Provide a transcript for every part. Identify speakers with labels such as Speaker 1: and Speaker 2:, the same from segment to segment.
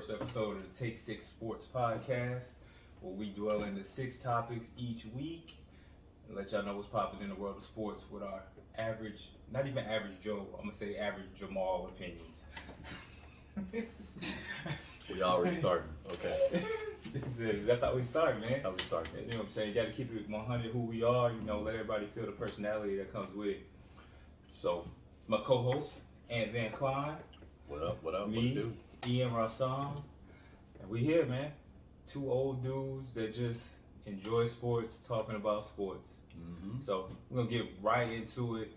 Speaker 1: First episode of the Take Six Sports Podcast, where we dwell into 6 topics each week and let y'all know what's popping in the world of sports with our average, not even average Joe, I'm gonna say average Jamal opinions.
Speaker 2: We already started. Okay.
Speaker 1: That's how we start, man.
Speaker 2: That's how we start.
Speaker 1: You know what I'm saying? You gotta keep it 100 who we are, let everybody feel the personality that comes with it. So, my co-host, Ant Van Klein.
Speaker 2: What up? What up?
Speaker 1: Me,
Speaker 2: what
Speaker 1: Ian Rassam, and we here, man. 2 old dudes that just enjoy sports, talking about sports.
Speaker 2: Mm-hmm.
Speaker 1: So we're gonna get right into it.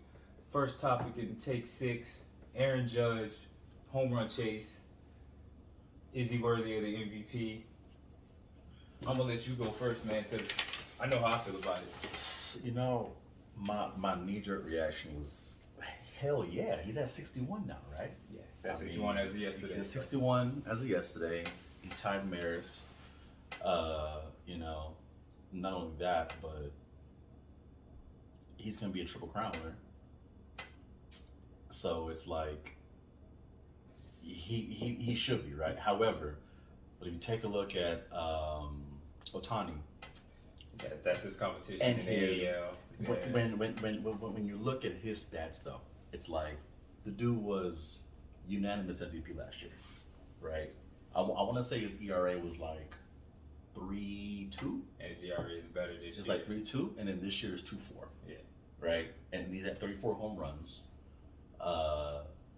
Speaker 1: First topic in Take 6: Aaron Judge, home run chase. Is he worthy of the MVP? I'm gonna let you go first, man, because I know how I feel about it.
Speaker 2: My knee-jerk reaction was, hell yeah, he's at 61 now, right?
Speaker 1: Yeah, that's 61 as of yesterday.
Speaker 2: He's 61 as of yesterday. He tied Maris. Not only that, but he's gonna be a Triple Crown winner. So it's like he should be, right? However, but if you take a look at Ohtani,
Speaker 1: That's his competition
Speaker 2: and
Speaker 1: in the AL.
Speaker 2: when you look at his stats though, it's like the dude was unanimous MVP last year, right? I want to say his ERA was like 3.2,
Speaker 1: And his ERA is better this
Speaker 2: it's
Speaker 1: year.
Speaker 2: like 3.2, and then this year is 2.4.
Speaker 1: Yeah.
Speaker 2: Right, and he's at 34 home runs.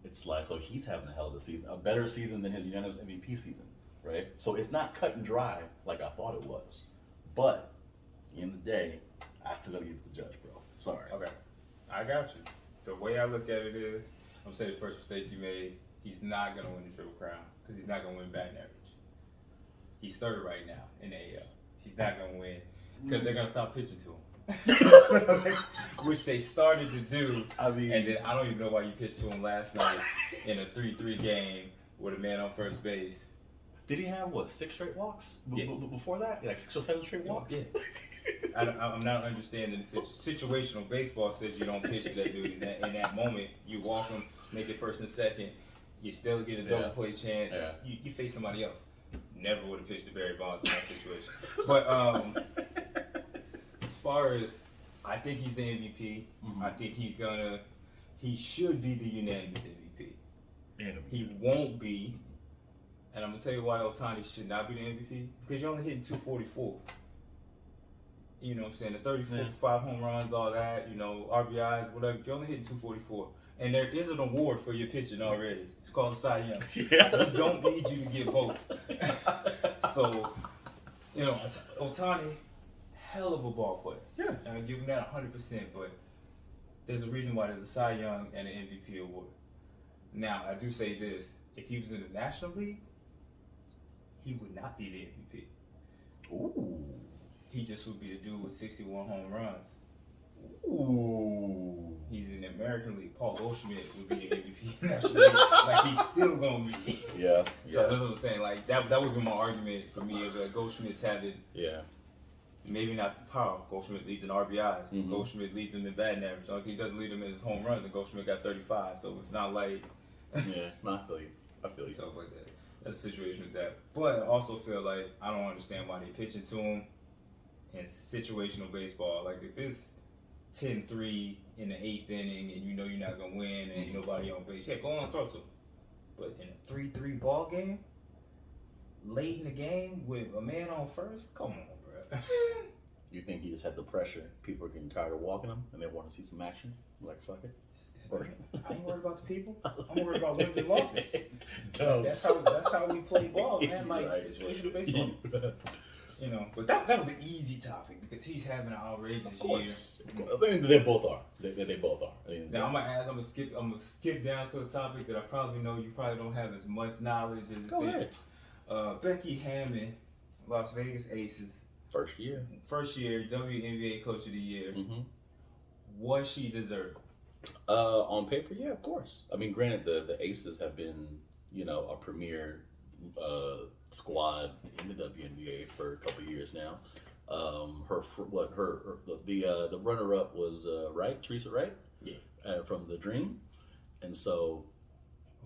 Speaker 2: It's like, so he's having a hell of a season, a better season than his unanimous MVP season, right? So it's not cut and dry like I thought it was, but at the end of the day, I still gotta give it to the Judge, bro. Sorry.
Speaker 1: Okay, I got you. The way I look at it is, I'm saying the first mistake you made, he's not going to win the Triple Crown because he's not going to win batting average. He's third right now in the AL. He's not going to win because they're going to stop pitching to him, which they started to do.
Speaker 2: I mean,
Speaker 1: And then I don't even know why you pitched to him last night in a 3-3 game with a man on first base.
Speaker 2: did he have what, 6 straight walks
Speaker 1: Yeah.
Speaker 2: before that? Like 6 or 7 straight walks?
Speaker 1: Yeah. I'm not understanding the situational baseball says you don't pitch to that dude. In that moment, you walk him, make it first and second. You still get a double play chance.
Speaker 2: Yeah.
Speaker 1: You face somebody else. Never would have pitched to Barry Bonds in that situation. But as far as I think he's the MVP.
Speaker 2: Mm-hmm.
Speaker 1: I think he should be the unanimous MVP.
Speaker 2: And
Speaker 1: He won't be, and I'm gonna tell you why Ohtani should not be the MVP because you're only hitting 244. You know what I'm saying? The 35 home runs, all that, RBIs, whatever. You're only hitting 244. And there is an award for your pitching already. It's called the Cy Young.
Speaker 2: Yeah.
Speaker 1: We don't need you to get both. So, Ohtani, hell of a ball player.
Speaker 2: Yeah.
Speaker 1: And I give him that 100%, but there's a reason why there's a Cy Young and an MVP award. Now, I do say this. If he was in the National League, he would not be the MVP.
Speaker 2: Ooh.
Speaker 1: He just would be the dude with 61 home runs.
Speaker 2: Ooh.
Speaker 1: He's in the American League. Paul Goldschmidt would be the MVP National League. Like, he's still going to be.
Speaker 2: Yeah.
Speaker 1: So that's what I'm saying. Like, that would be my argument for me if Goldschmidt's having, maybe not power. Goldschmidt leads in RBIs.
Speaker 2: Mm-hmm.
Speaker 1: Goldschmidt leads him in batting average. The only thing he doesn't lead him in his home runs, and Goldschmidt got 35. So it's not like.
Speaker 2: Yeah, no, I feel you.
Speaker 1: Stuff like that. That's a situation with that. But I also feel like I don't understand why they pitching to him in situational baseball. Like, if it's 10-3 in the 8th inning and you're not going to win and ain't nobody on base, go on and throw to him. But in a 3-3 ball game, late in the game with a man on first, come on, bro.
Speaker 2: You think he just had the pressure? People are getting tired of walking him and they want to see some action? Like, fuck it.
Speaker 1: I ain't worried about the people. I'm worried about wins and losses.
Speaker 2: Dubs.
Speaker 1: That's how we play ball, man. Like,
Speaker 2: Right.
Speaker 1: situational baseball. But that was an easy topic because he's having an outrageous
Speaker 2: Of course.
Speaker 1: year.
Speaker 2: I mean, they both are. They both are. I mean,
Speaker 1: Now I'm gonna skip down to a topic that I probably know you probably don't have as much knowledge as.
Speaker 2: Go ahead.
Speaker 1: Becky Hammond, Las Vegas Aces,
Speaker 2: First year.
Speaker 1: WNBA Coach of the Year.
Speaker 2: Mm-hmm.
Speaker 1: Was she deserved?
Speaker 2: On paper, yeah, of course. I mean, granted, the Aces have been, a premier squad in the WNBA for a couple of years now. The runner up was Wright, Teresa Wright,
Speaker 1: Yeah,
Speaker 2: from the Dream, and so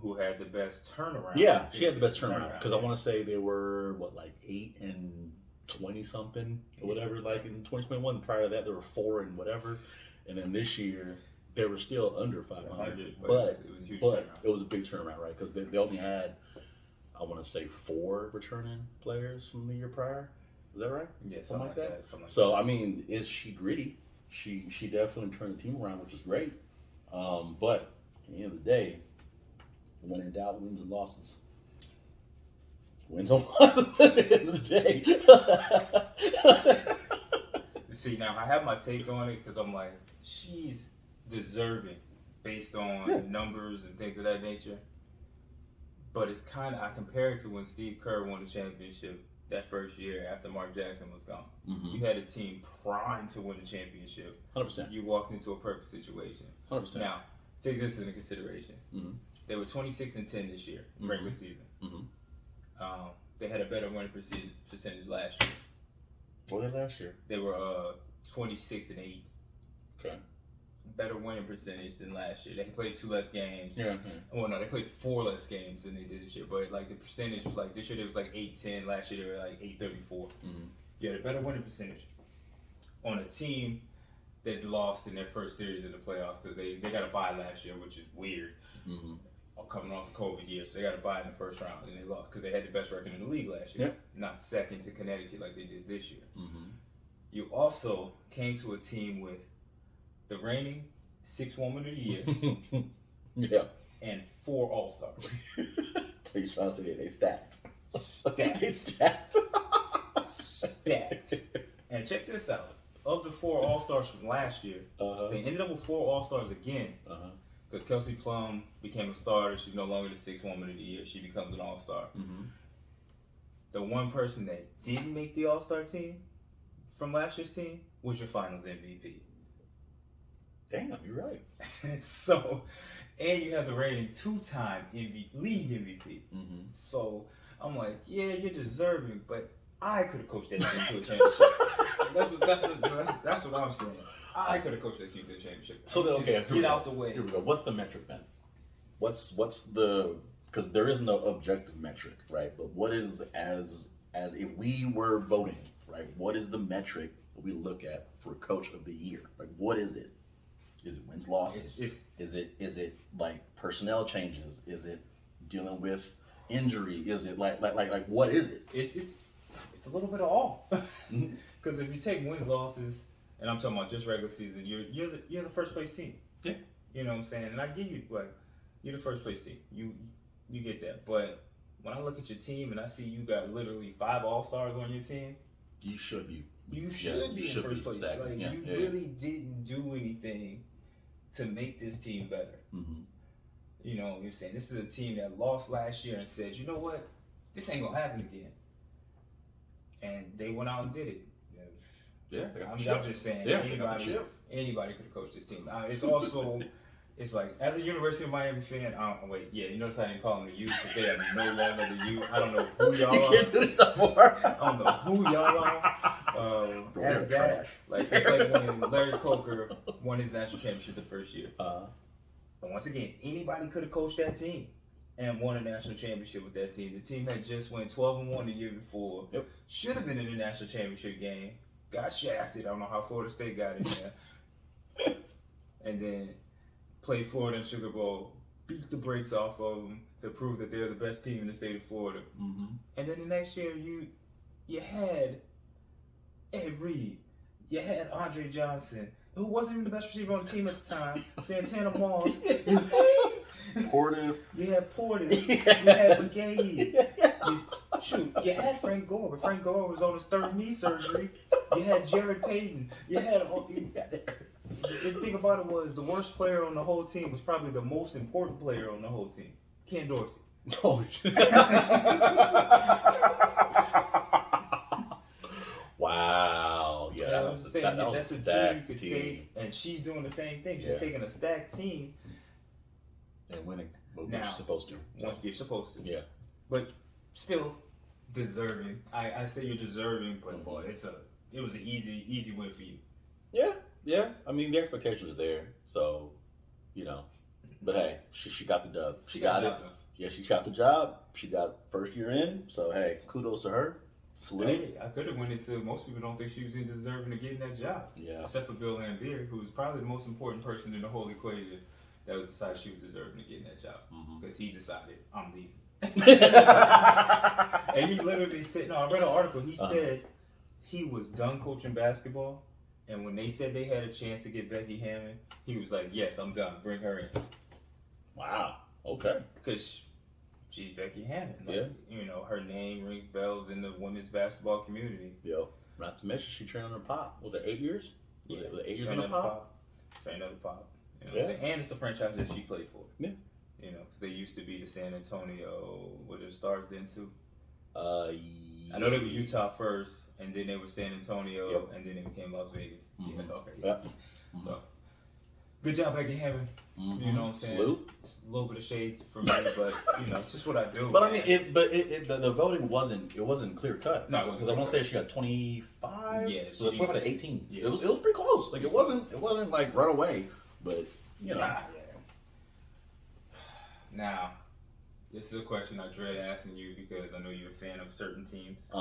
Speaker 1: who had the best turnaround.
Speaker 2: Yeah, she had the best turnaround because I want to say they were like 8-20 something or whatever. Like in 2021, prior to that, they were 4 and whatever, and then this year they were still under 500. But
Speaker 1: it was a huge
Speaker 2: but
Speaker 1: turnaround.
Speaker 2: it was a big turnaround, right? Because they only had, I want to say, 4 returning players from the year prior. Is that right?
Speaker 1: Yeah,
Speaker 2: something like that.
Speaker 1: So
Speaker 2: I mean, is she gritty? She definitely turned the team around, which is great. But at the end of the day, when in doubt, wins and losses. Wins and losses at the end of the day.
Speaker 1: See, now I have my take on it because I'm like, she's deserving based on numbers and things of that nature. But it's kind of, I compare it to when Steve Kerr won the championship that first year after Mark Jackson was gone.
Speaker 2: Mm-hmm.
Speaker 1: You had a team primed to win the championship.
Speaker 2: 100%.
Speaker 1: You walked into a perfect situation.
Speaker 2: 100%.
Speaker 1: Now, take this into consideration.
Speaker 2: Mm-hmm.
Speaker 1: They were 26-10 this year, regular season.
Speaker 2: Mm-hmm.
Speaker 1: They had a better winning percentage last year.
Speaker 2: What was last year?
Speaker 1: They were 26-8.
Speaker 2: Okay.
Speaker 1: Better winning percentage than last year. They played 2 less games.
Speaker 2: Yeah.
Speaker 1: Well, no, they played 4 less games than they did this year. But like the percentage was like this year, it was like 8-10. Last year, they were like 8-34.
Speaker 2: Mm-hmm.
Speaker 1: You had a better winning percentage on a team that lost in their first series in the playoffs because they got a bye last year, which is weird.
Speaker 2: Mm-hmm.
Speaker 1: Coming off the COVID year, so they got a bye in the first round, and they lost because they had the best record in the league last year, not second to Connecticut like they did this year.
Speaker 2: Mm-hmm.
Speaker 1: You also came to a team with the reigning 6th Woman of the Year, and 4 All-Stars.
Speaker 2: So you're trying to say they stacked?
Speaker 1: Stacked.
Speaker 2: They stacked.
Speaker 1: Stacked. And check this out: of the 4 All-Stars from last year, they ended up with 4 All-Stars again. Because Kelsey Plum became a starter. She's no longer the 6th Woman of the Year. She becomes an All-Star.
Speaker 2: Mm-hmm.
Speaker 1: The one person that didn't make the All-Star team from last year's team was your Finals MVP.
Speaker 2: Damn, you're right.
Speaker 1: So, and you have the reigning 2-time league MVP.
Speaker 2: Mm-hmm.
Speaker 1: So I'm like, yeah, you're deserving, but I could have coached that team to a championship. That's what I'm saying. I could have coached that team to a championship.
Speaker 2: So okay,
Speaker 1: get out the way.
Speaker 2: Here we go. What's the metric then? What's the, because there is no objective metric, right? But what is, as if we were voting, right? What is the metric that we look at for Coach of the Year? Like, what is it? Is it wins, losses? Is it like personnel changes? Is it dealing with injury? Is it like what is it?
Speaker 1: It's a little bit of all. Because if you take wins, losses, and I'm talking about just regular season, you're the first place team.
Speaker 2: Yeah.
Speaker 1: You know what I'm saying? And I give you, like, you're the first place team. You get that. But when I look at your team and I see you got literally 5 All-Stars on your team,
Speaker 2: you should be.
Speaker 1: You should be in first place.
Speaker 2: Exactly.
Speaker 1: Like, you really didn't do anything to make this team better.
Speaker 2: Mm-hmm.
Speaker 1: You know what I'm saying? This is a team that lost last year and said, you know what? This ain't going to happen again. And they went out and did it.
Speaker 2: Yeah,
Speaker 1: I'm just saying, anybody could have coached this team. It's also, it's like, as a University of Miami fan, you notice I didn't call them the U because they are no longer the U. I don't know who y'all are.
Speaker 2: You can't do this no more.
Speaker 1: I don't know who y'all are. As that, like, it's like when Larry Coker won his national championship the first year. But once again, anybody could have coached that team and won a national championship with that team. The team had just went 12-1 the year before.
Speaker 2: Yep. Should
Speaker 1: have been in the national championship game. Got shafted. I don't know how Florida State got in there. And then played Florida in Sugar Bowl, beat the brakes off of them to prove that they're the best team in the state of Florida.
Speaker 2: Mm-hmm.
Speaker 1: And then the next year, you had Ed Reed, you had Andre Johnson, who wasn't even the best receiver on the team at the time, Santana Moss.
Speaker 2: Portis.
Speaker 1: You had Portis. You had Brigade. You had Frank Gore, but Frank Gore was on his 3rd knee surgery. You had Jared Payton. The thing about it was the worst player on the whole team was probably the most important player on the whole team, Ken Dorsey.
Speaker 2: Oh, shit. Wow. Yeah,
Speaker 1: I'm saying that's a team you could take, and she's doing the same thing. She's taking a stacked team
Speaker 2: and winning. What
Speaker 1: now,
Speaker 2: you're supposed to.
Speaker 1: Once you're supposed to.
Speaker 2: Yeah.
Speaker 1: But still deserving. I say you're deserving, but boy, it was an easy win for you.
Speaker 2: Yeah. I mean, the expectations are there, so but hey, she got the dub. She got it. Yeah, she got the job. She got first year in. So hey, kudos to her. Salute.
Speaker 1: Hey, I could have went into. Most people don't think she was deserving of getting that job.
Speaker 2: Yeah.
Speaker 1: Except for Bill Lambier, who's probably the most important person in the whole equation that was decided she was deserving of getting that job because he decided I'm leaving. And he literally said, no, I read an article. He said he was done coaching basketball, and when they said they had a chance to get Becky Hammond, he was like, "Yes, I'm done. Bring her in."
Speaker 2: Wow. Okay.
Speaker 1: Because she's Becky Hammond. Like,
Speaker 2: Yeah.
Speaker 1: You know, her name rings bells in the women's basketball community.
Speaker 2: Yo, not to mention she trained under Pop. Was it 8 years?
Speaker 1: Yeah,
Speaker 2: Was it 8 years under Pop?
Speaker 1: Trained under Pop. You know what I'm saying? And it's a franchise that she played for.
Speaker 2: Yeah.
Speaker 1: You know, because they used to be the San Antonio, were the Stars then too?
Speaker 2: Yeah.
Speaker 1: I know they were Utah first, and then they were San Antonio,
Speaker 2: Yep.
Speaker 1: and then they became Las Vegas.
Speaker 2: Mm-hmm.
Speaker 1: Yeah, okay.
Speaker 2: Yep.
Speaker 1: So, good job, Becky Hammond.
Speaker 2: Mm-hmm.
Speaker 1: You know what I'm saying?
Speaker 2: Salute.
Speaker 1: It's a little bit of shades for me, but you know, it's just what I do.
Speaker 2: But I
Speaker 1: man.
Speaker 2: mean, the voting wasn't clear cut.
Speaker 1: No, it wasn't
Speaker 2: because I want to
Speaker 1: clear
Speaker 2: say she got 25.
Speaker 1: Yeah,
Speaker 2: so 25 to 18.
Speaker 1: Yeah.
Speaker 2: It was pretty close. Like it wasn't like run away, but you know.
Speaker 1: Yeah. Now, this is a question I dread asking you because I know you're a fan of certain teams.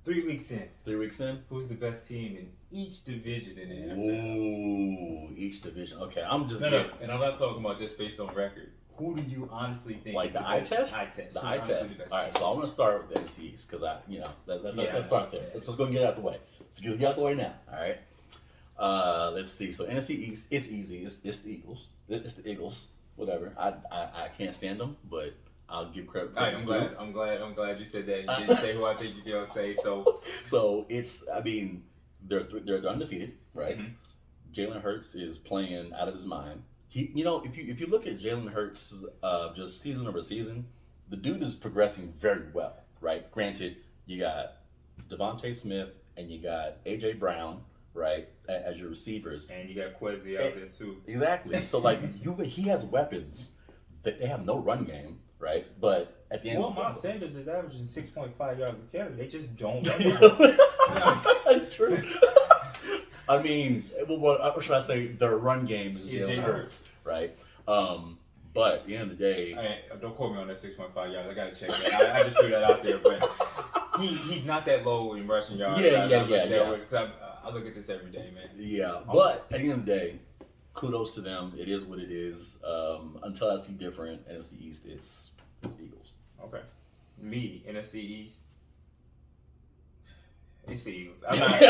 Speaker 1: 3 weeks in,
Speaker 2: 3 weeks in.
Speaker 1: who's the best team in each division in the NFL?
Speaker 2: Ooh, each division. Okay, I'm just
Speaker 1: No, and I'm not talking about just based on record. Who do you honestly think
Speaker 2: like
Speaker 1: is
Speaker 2: the eye test?
Speaker 1: Eye test.
Speaker 2: The
Speaker 1: Who's
Speaker 2: eye
Speaker 1: honestly
Speaker 2: test.
Speaker 1: the best
Speaker 2: All right,
Speaker 1: team?
Speaker 2: so I'm gonna start with the NFC East because let's start there.
Speaker 1: Yeah.
Speaker 2: Let's go and get it out the way. Let's get it out the way now. All right. Let's see. So NFC East, it's easy. It's the Eagles. It's the Eagles. Whatever. I can't stand them, but I'll give credit.
Speaker 1: All right, I'm glad you said that. You didn't say who I think you're gonna say. So
Speaker 2: it's. I mean, they're undefeated, right?
Speaker 1: Mhm.
Speaker 2: Jalen Hurts is playing out of his mind. He, if you look at Jalen Hurts, just season over season, the dude is progressing very well, right? Granted, you got Devontae Smith and you got AJ Brown, right, as your receivers.
Speaker 1: and you got Quezzy out there too.
Speaker 2: Exactly. So like he has weapons that they have no run game, right? But at the end,
Speaker 1: Well, Miles Sanders is averaging 6.5 yards a carry. They just don't run the ball.
Speaker 2: That's true. I mean, what should I say? Their run game is Jalen Hurts, right? But at the end of the day,
Speaker 1: Don't quote me on that 6.5 yards. I gotta check that. I just threw that out there, but he's not that low in rushing yards.
Speaker 2: Yeah.
Speaker 1: Because I look at this every day, man.
Speaker 2: Yeah, but at the end of the day, kudos to them. It is what it is. Until I see different, NFC East, it's Eagles.
Speaker 1: Okay. Me, NFC East. It's the Eagles. I'm not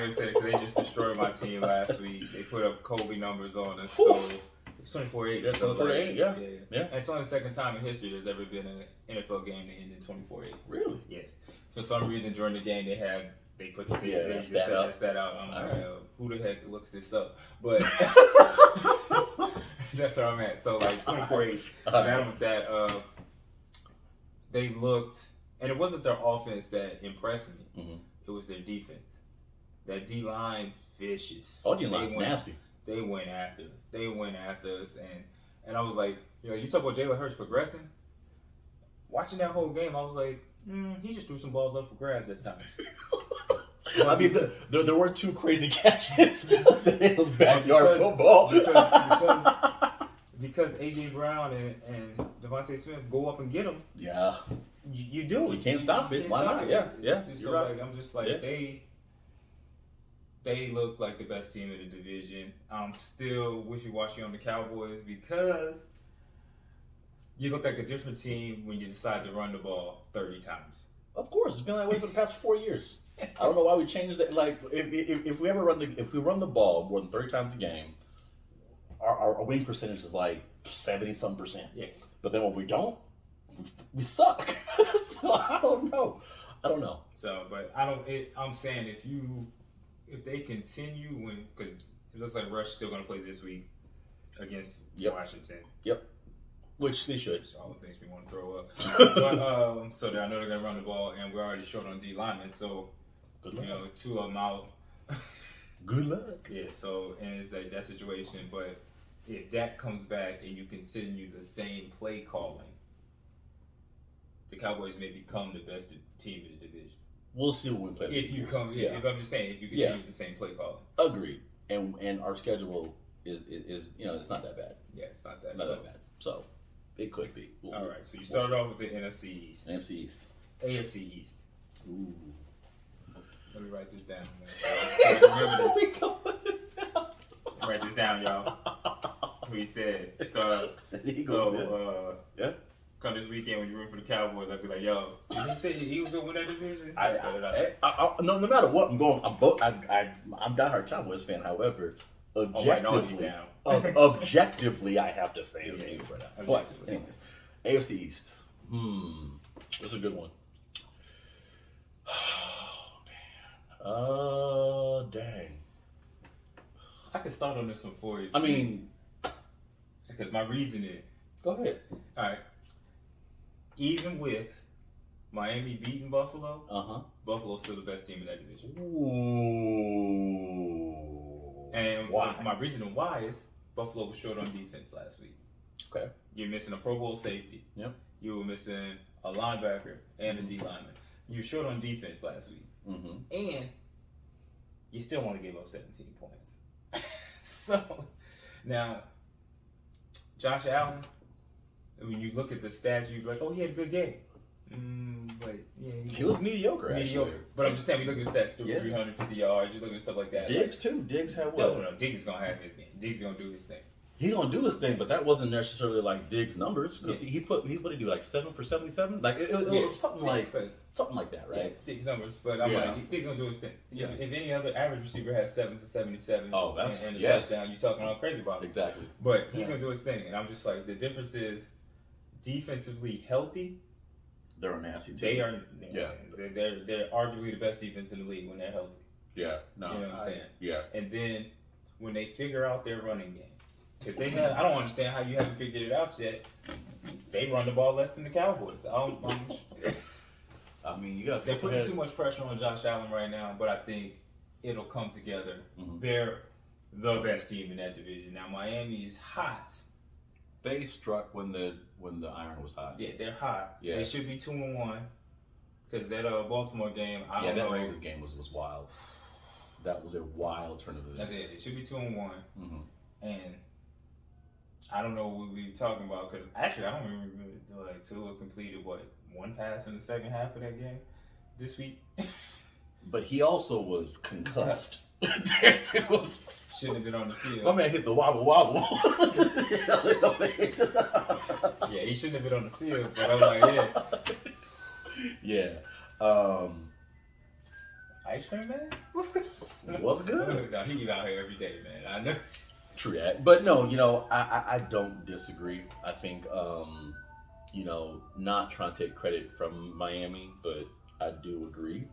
Speaker 1: gonna say it because they just destroyed my team last week. They put up Kobe numbers on us, so it's 24-8.
Speaker 2: Yeah, 24-8, yeah.
Speaker 1: And it's only the second time in history there's ever been an NFL game that ended 24-8.
Speaker 2: Really?
Speaker 1: Yes. For some reason during the game they put
Speaker 2: that stat
Speaker 1: out. I'm like, who the heck looks this up? But that's where I'm at. So like 24-8. Battle with that. They looked. And it wasn't their offense that impressed me. Mm-hmm. It was their defense. That D-line, vicious.
Speaker 2: Oh, D-line's nasty.
Speaker 1: They went after us. And I was like, you talk about Jalen Hurts progressing. Watching that whole game, I was like, he just threw some balls up for grabs at times.
Speaker 2: I mean, there were two crazy catches. It was backyard football.
Speaker 1: Because A.J. Brown and Devontae Smith go up and get him.
Speaker 2: Yeah.
Speaker 1: You do it.
Speaker 2: You can't stop it. Why not? Yeah.
Speaker 1: So right. Like, I'm just like, they look like the best team in the division. I'm still wishy-washy on the Cowboys because you look like a different team when you decide to run the ball 30 times.
Speaker 2: Of course, it's been that way for the past 4 years. I don't know why we changed that. Like, if we run the ball more than 30 times a game, our winning percentage is like 70-some%.
Speaker 1: Yeah.
Speaker 2: But then when we don't, we suck. So I don't know.
Speaker 1: So, but I'm saying if they continue because it looks like Rush still going to play this week against Washington.
Speaker 2: Yep. Which they should.
Speaker 1: So all it makes me want to throw up. But so I know they're going to run the ball, and we're already short on D linemen. So
Speaker 2: good luck.
Speaker 1: 2 of them out.
Speaker 2: Good luck.
Speaker 1: Yeah. So and it's like that situation, but if Dak comes back and you continue the same play calling, the Cowboys may become the best team in the division.
Speaker 2: We'll see when we play.
Speaker 1: If you come, if I'm just saying, if you continue the same play calling.
Speaker 2: Agreed. And our schedule is it's not that bad.
Speaker 1: Yeah, it's not that
Speaker 2: bad. So It could be.
Speaker 1: All right, so you started off with the NFC East.
Speaker 2: NFC East.
Speaker 1: AFC East.
Speaker 2: Ooh.
Speaker 1: Let me write this down, man. Remember this. Write this down, y'all. What he said. So,
Speaker 2: yeah.
Speaker 1: Come this weekend when you root for the Cowboys, I'd be like, yo, did he say the Eagles will win that division?
Speaker 2: No matter what, I'm going. I'm diehard Cowboys fan. However, objectively, I have to say the Eagles right now. But anyways, AFC East. That's a good one. Oh, man. Dang.
Speaker 1: I can start on this one for you.
Speaker 2: I mean,
Speaker 1: because my reasoning.
Speaker 2: Go ahead.
Speaker 1: All right. Even with Miami beating Buffalo, Buffalo's still the best team in that division.
Speaker 2: Ooh.
Speaker 1: And
Speaker 2: why?
Speaker 1: My reasoning why is Buffalo was short on defense last week.
Speaker 2: Okay.
Speaker 1: You're missing a Pro Bowl safety.
Speaker 2: Yep.
Speaker 1: You were missing a linebacker and a D lineman. You're short on defense last week. And you still want to give up 17 points. So, now, Josh Allen, when you look at the stats, you're like, oh, he had a good game. But yeah,
Speaker 2: he was mediocre, actually.
Speaker 1: But I'm just saying, we look at the stats, 350 yards, you look at stuff like that.
Speaker 2: Diggs, too. Diggs had what?
Speaker 1: No, Diggs is going to have his game. Diggs is going to do his thing.
Speaker 2: He's gonna do his thing, but that wasn't necessarily like Diggs' numbers because he what did he do, like 7 for 77? Like it was something like that, right?
Speaker 1: Yeah, Diggs' numbers, but I'm like, Diggs gonna do his thing. Yeah. If any other average receiver has 7 for 77, and a touchdown, you're talking all crazy about it.
Speaker 2: Exactly.
Speaker 1: But he's gonna do his thing, and I'm just like, the difference is defensively healthy.
Speaker 2: They're a nasty team.
Speaker 1: They are. They're arguably the best defense in the league when they're healthy.
Speaker 2: Yeah. No.
Speaker 1: You know what I'm saying?
Speaker 2: Yeah.
Speaker 1: And then when they figure out their running game. Because I don't understand how you haven't figured it out yet. They run the ball less than the Cowboys.
Speaker 2: I mean, they're
Speaker 1: putting too much pressure on Josh Allen right now, but I think it'll come together. They're the best team in that division. Now Miami is hot.
Speaker 2: They struck when the iron was hot.
Speaker 1: Yeah, they're hot.
Speaker 2: Yeah.
Speaker 1: They should be 2-1. Because that Baltimore game, I don't know.
Speaker 2: That Ravens game was wild. That was a wild turn of events.
Speaker 1: They should be 2-1. And I don't know what we were talking about because actually I don't remember like Tua completed one pass in the second half of that game this week.
Speaker 2: But he also was concussed.
Speaker 1: Shouldn't have been on the field.
Speaker 2: My man hit the wobble.
Speaker 1: Yeah, he shouldn't have been on the field, but I was like,
Speaker 2: yeah.
Speaker 1: Ice cream man? What's good?
Speaker 2: What's good?
Speaker 1: No, he eat out here every day, man. I know.
Speaker 2: True that. But no, I don't disagree. I think, not trying to take credit from Miami, but I do agree.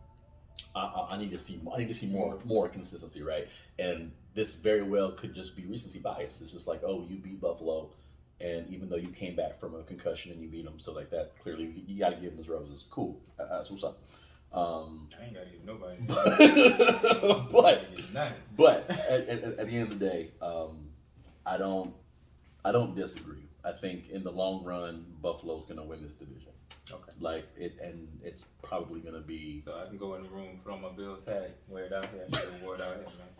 Speaker 2: I need to see more consistency, right? And this very well could just be recency bias. It's just like, oh, you beat Buffalo, and even though you came back from a concussion and you beat them, so like that, clearly you got to give him his roses. Cool, that's what's up.
Speaker 1: I ain't gotta give nobody.
Speaker 2: but at the end of the day, I don't disagree. I think in the long run, Buffalo's gonna win this division.
Speaker 1: Okay.
Speaker 2: And it's probably gonna be.
Speaker 1: So I can go in the room, put on my Bills hat, wear it out here, I should have wore it out here, man.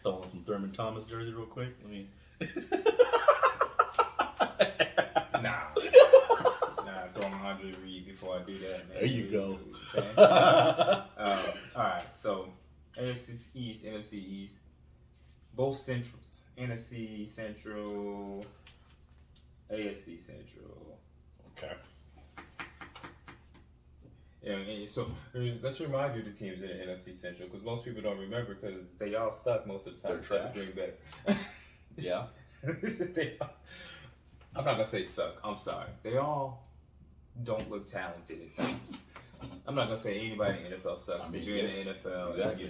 Speaker 2: Throw on some Thurman Thomas jersey real quick.
Speaker 1: Nah, throw on Andre Reed before I do that, man.
Speaker 2: There you go.
Speaker 1: All right, so AFC East, NFC East, both Centrals. NFC Central, AFC Central.
Speaker 2: Okay.
Speaker 1: Yeah, so let's remind you the teams in the NFC Central because most people don't remember because they all suck most of the time.
Speaker 2: They're trash.
Speaker 1: Green Bay.
Speaker 2: Yeah.
Speaker 1: I'm not gonna say suck. I'm sorry. They all don't look talented at times. I'm not gonna say anybody in the NFL sucks because you're in the NFL and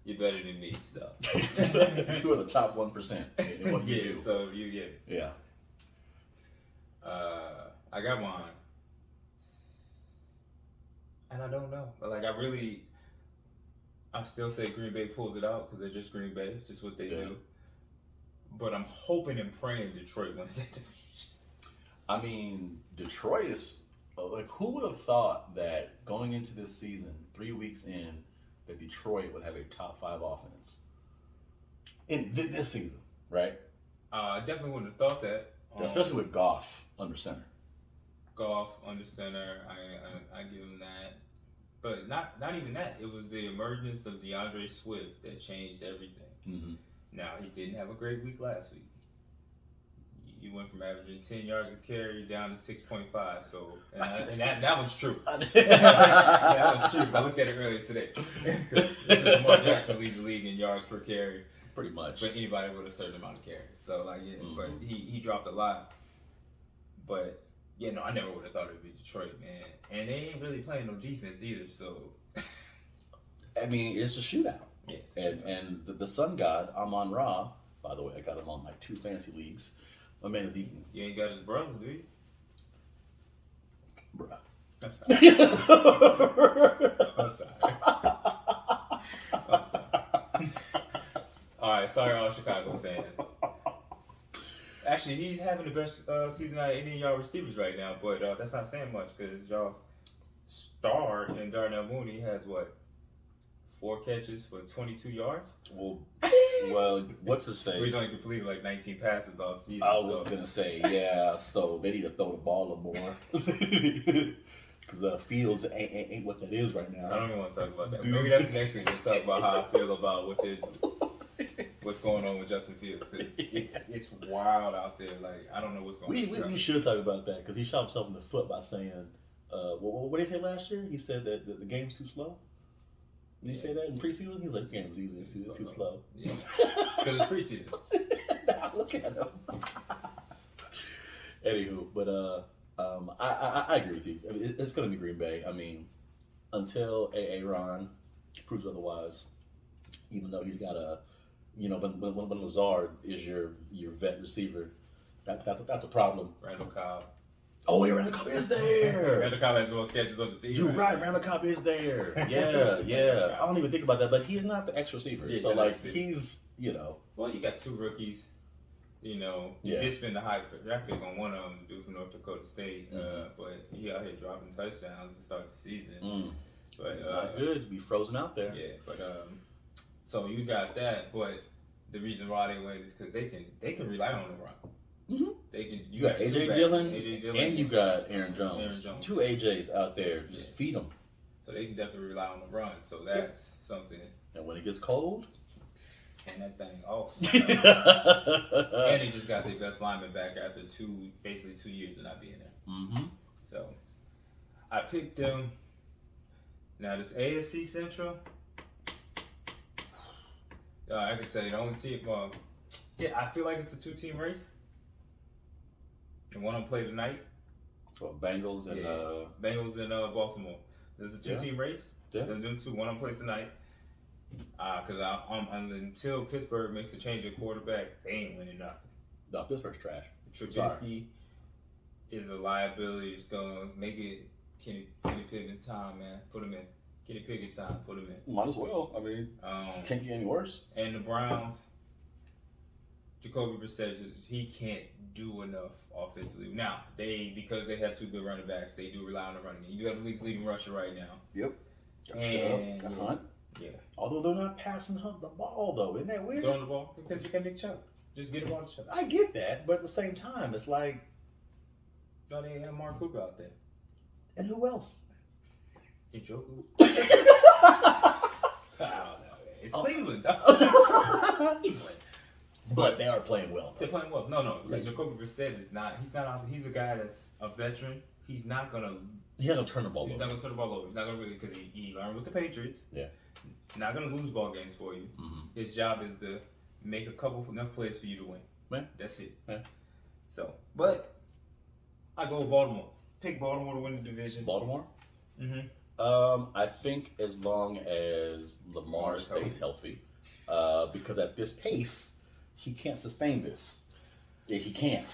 Speaker 1: you're better than me. So
Speaker 2: you are the top 1% in what you do.
Speaker 1: So you get it.
Speaker 2: Yeah.
Speaker 1: I got mine, and I don't know. But I still say Green Bay pulls it out because they're just Green Bay. It's just what they do. But I'm hoping and praying Detroit wins that division.
Speaker 2: I mean, Detroit is who would have thought that going into this season, 3 weeks in, that Detroit would have a top 5 offense in this season, right?
Speaker 1: I definitely wouldn't have thought that.
Speaker 2: Especially with Goff under center.
Speaker 1: Goff under center, I give him that. But not even that. It was the emergence of DeAndre Swift that changed everything.
Speaker 2: Mm-hmm.
Speaker 1: Now, he didn't have a great week last week. You went from averaging 10 yards a carry down to 6.5. So, and that was true. That was true because I looked at it earlier today. Because Lamar Jackson leads the league in yards per carry.
Speaker 2: Pretty much.
Speaker 1: But anybody with a certain amount of carries. So, like, yeah, but he dropped a lot. But, yeah, no, I never would have thought it would be Detroit, man. And they ain't really playing no defense either, so.
Speaker 2: I mean, it's a shootout.
Speaker 1: Yes.
Speaker 2: And the sun god, Amon-Ra, by the way, I got him on like 2 fantasy leagues. My man is eating.
Speaker 1: You ain't got his brother, do you?
Speaker 2: Bruh.
Speaker 1: I'm sorry. I'm sorry. I'm sorry. All right, sorry, all Chicago fans. Actually, he's having the best season out of any of y'all receivers right now, but that's not saying much because y'all's star in Darnell Mooney has what? 4 catches for 22 yards?
Speaker 2: Well, what's his face?
Speaker 1: He's only completed like 19 passes all season.
Speaker 2: I was going to say, yeah, so they need to throw the ball a little more. Because Fields ain't what that is right now.
Speaker 1: I don't even want to talk about that. Maybe that's next week. We'll talk about how I feel about what's going on with Justin Fields. Because it's wild out there. Like, I don't know what's going on.
Speaker 2: We should talk about that because he shot himself in the foot by saying, what did he say last year? He said that the game's too slow. Did he say that in preseason? He was like, this game was easy. It's too slow.
Speaker 1: Yeah. Because it's preseason.
Speaker 2: Look at him. Anywho, but I agree with you. I mean, it's going to be Green Bay. I mean, until Aaron proves otherwise, even though he's got when Lazard is your vet receiver, that's a problem.
Speaker 1: Randall Cobb.
Speaker 2: Oh, wait, Randall Cobb is there.
Speaker 1: Randall Cobb has the most catches on the team.
Speaker 2: You're right. Randall Cobb is there. Yeah. I don't even think about that, but he's not the X receiver.
Speaker 1: Yeah,
Speaker 2: so, like, he's,
Speaker 1: Well, you got 2 rookies. You did spend the high draft pick on one of them, dude from North Dakota State. But he out here dropping touchdowns to start the season. But
Speaker 2: not good to be frozen out there.
Speaker 1: Yeah, but so you got that, but the reason why they win is because they can rely on the run.
Speaker 2: Mm-hmm.
Speaker 1: You
Speaker 2: got AJ Dillon,
Speaker 1: and
Speaker 2: you got Aaron Jones. 2 AJs out there. Just feed them.
Speaker 1: So they can definitely rely on the run. So that's something.
Speaker 2: And when it gets cold,
Speaker 1: and that thing off. And they just got their best lineman back after basically 2 years of not being there.
Speaker 2: Mm-hmm.
Speaker 1: So I picked them. Now this AFC Central, I can tell you the only team. I feel like it's a 2-team race. And one of them play tonight.
Speaker 2: Well, Bengals and
Speaker 1: Bengals and Baltimore. There's a 2-team race.
Speaker 2: Yeah.
Speaker 1: Them 2. One of them plays tonight. Because until Pittsburgh makes a change at quarterback, they ain't winning nothing.
Speaker 2: No, Pittsburgh's trash.
Speaker 1: Trubisky is a liability. It's gonna make it Kenny Pickett time, man. Put him in. Kenny Pickett time. Put him in.
Speaker 2: Might as well. I mean, can't get any worse.
Speaker 1: And the Browns, Jacoby Brissett, he can't do enough offensively. Now, because they have 2 good running backs, they do rely on the running game. You have the league's leading rusher right now.
Speaker 2: Yep.
Speaker 1: And
Speaker 2: Hunt.
Speaker 1: Yeah.
Speaker 2: Although they're not passing Hunt the ball, though. Isn't that weird?
Speaker 1: Throwing the ball because you can Nick Chubb. Just get the ball to Chubb.
Speaker 2: I get that, but at the same time, it's like...
Speaker 1: No, they have Mark Cooper out there.
Speaker 2: And who else?
Speaker 1: Njoku. I don't know, man. It's Cleveland.
Speaker 2: But they are playing well.
Speaker 1: They're playing well. No. Jacoby Brissett is not. He's not out there. He's a guy that's a veteran. He's not gonna.
Speaker 2: He's not gonna turn the ball over.
Speaker 1: He's not gonna turn the ball over. He's not gonna really because he learned with the Patriots.
Speaker 2: Yeah.
Speaker 1: Not gonna lose ball games for you.
Speaker 2: Mm-hmm.
Speaker 1: His job is to make enough plays for you to win.
Speaker 2: Man.
Speaker 1: That's it.
Speaker 2: Man.
Speaker 1: So, but I go with Baltimore. Pick Baltimore to win the division.
Speaker 2: Baltimore.
Speaker 1: Mm-hmm.
Speaker 2: I think as long as Lamar stays healthy, because at this pace, he can't sustain this. Yeah, he can't.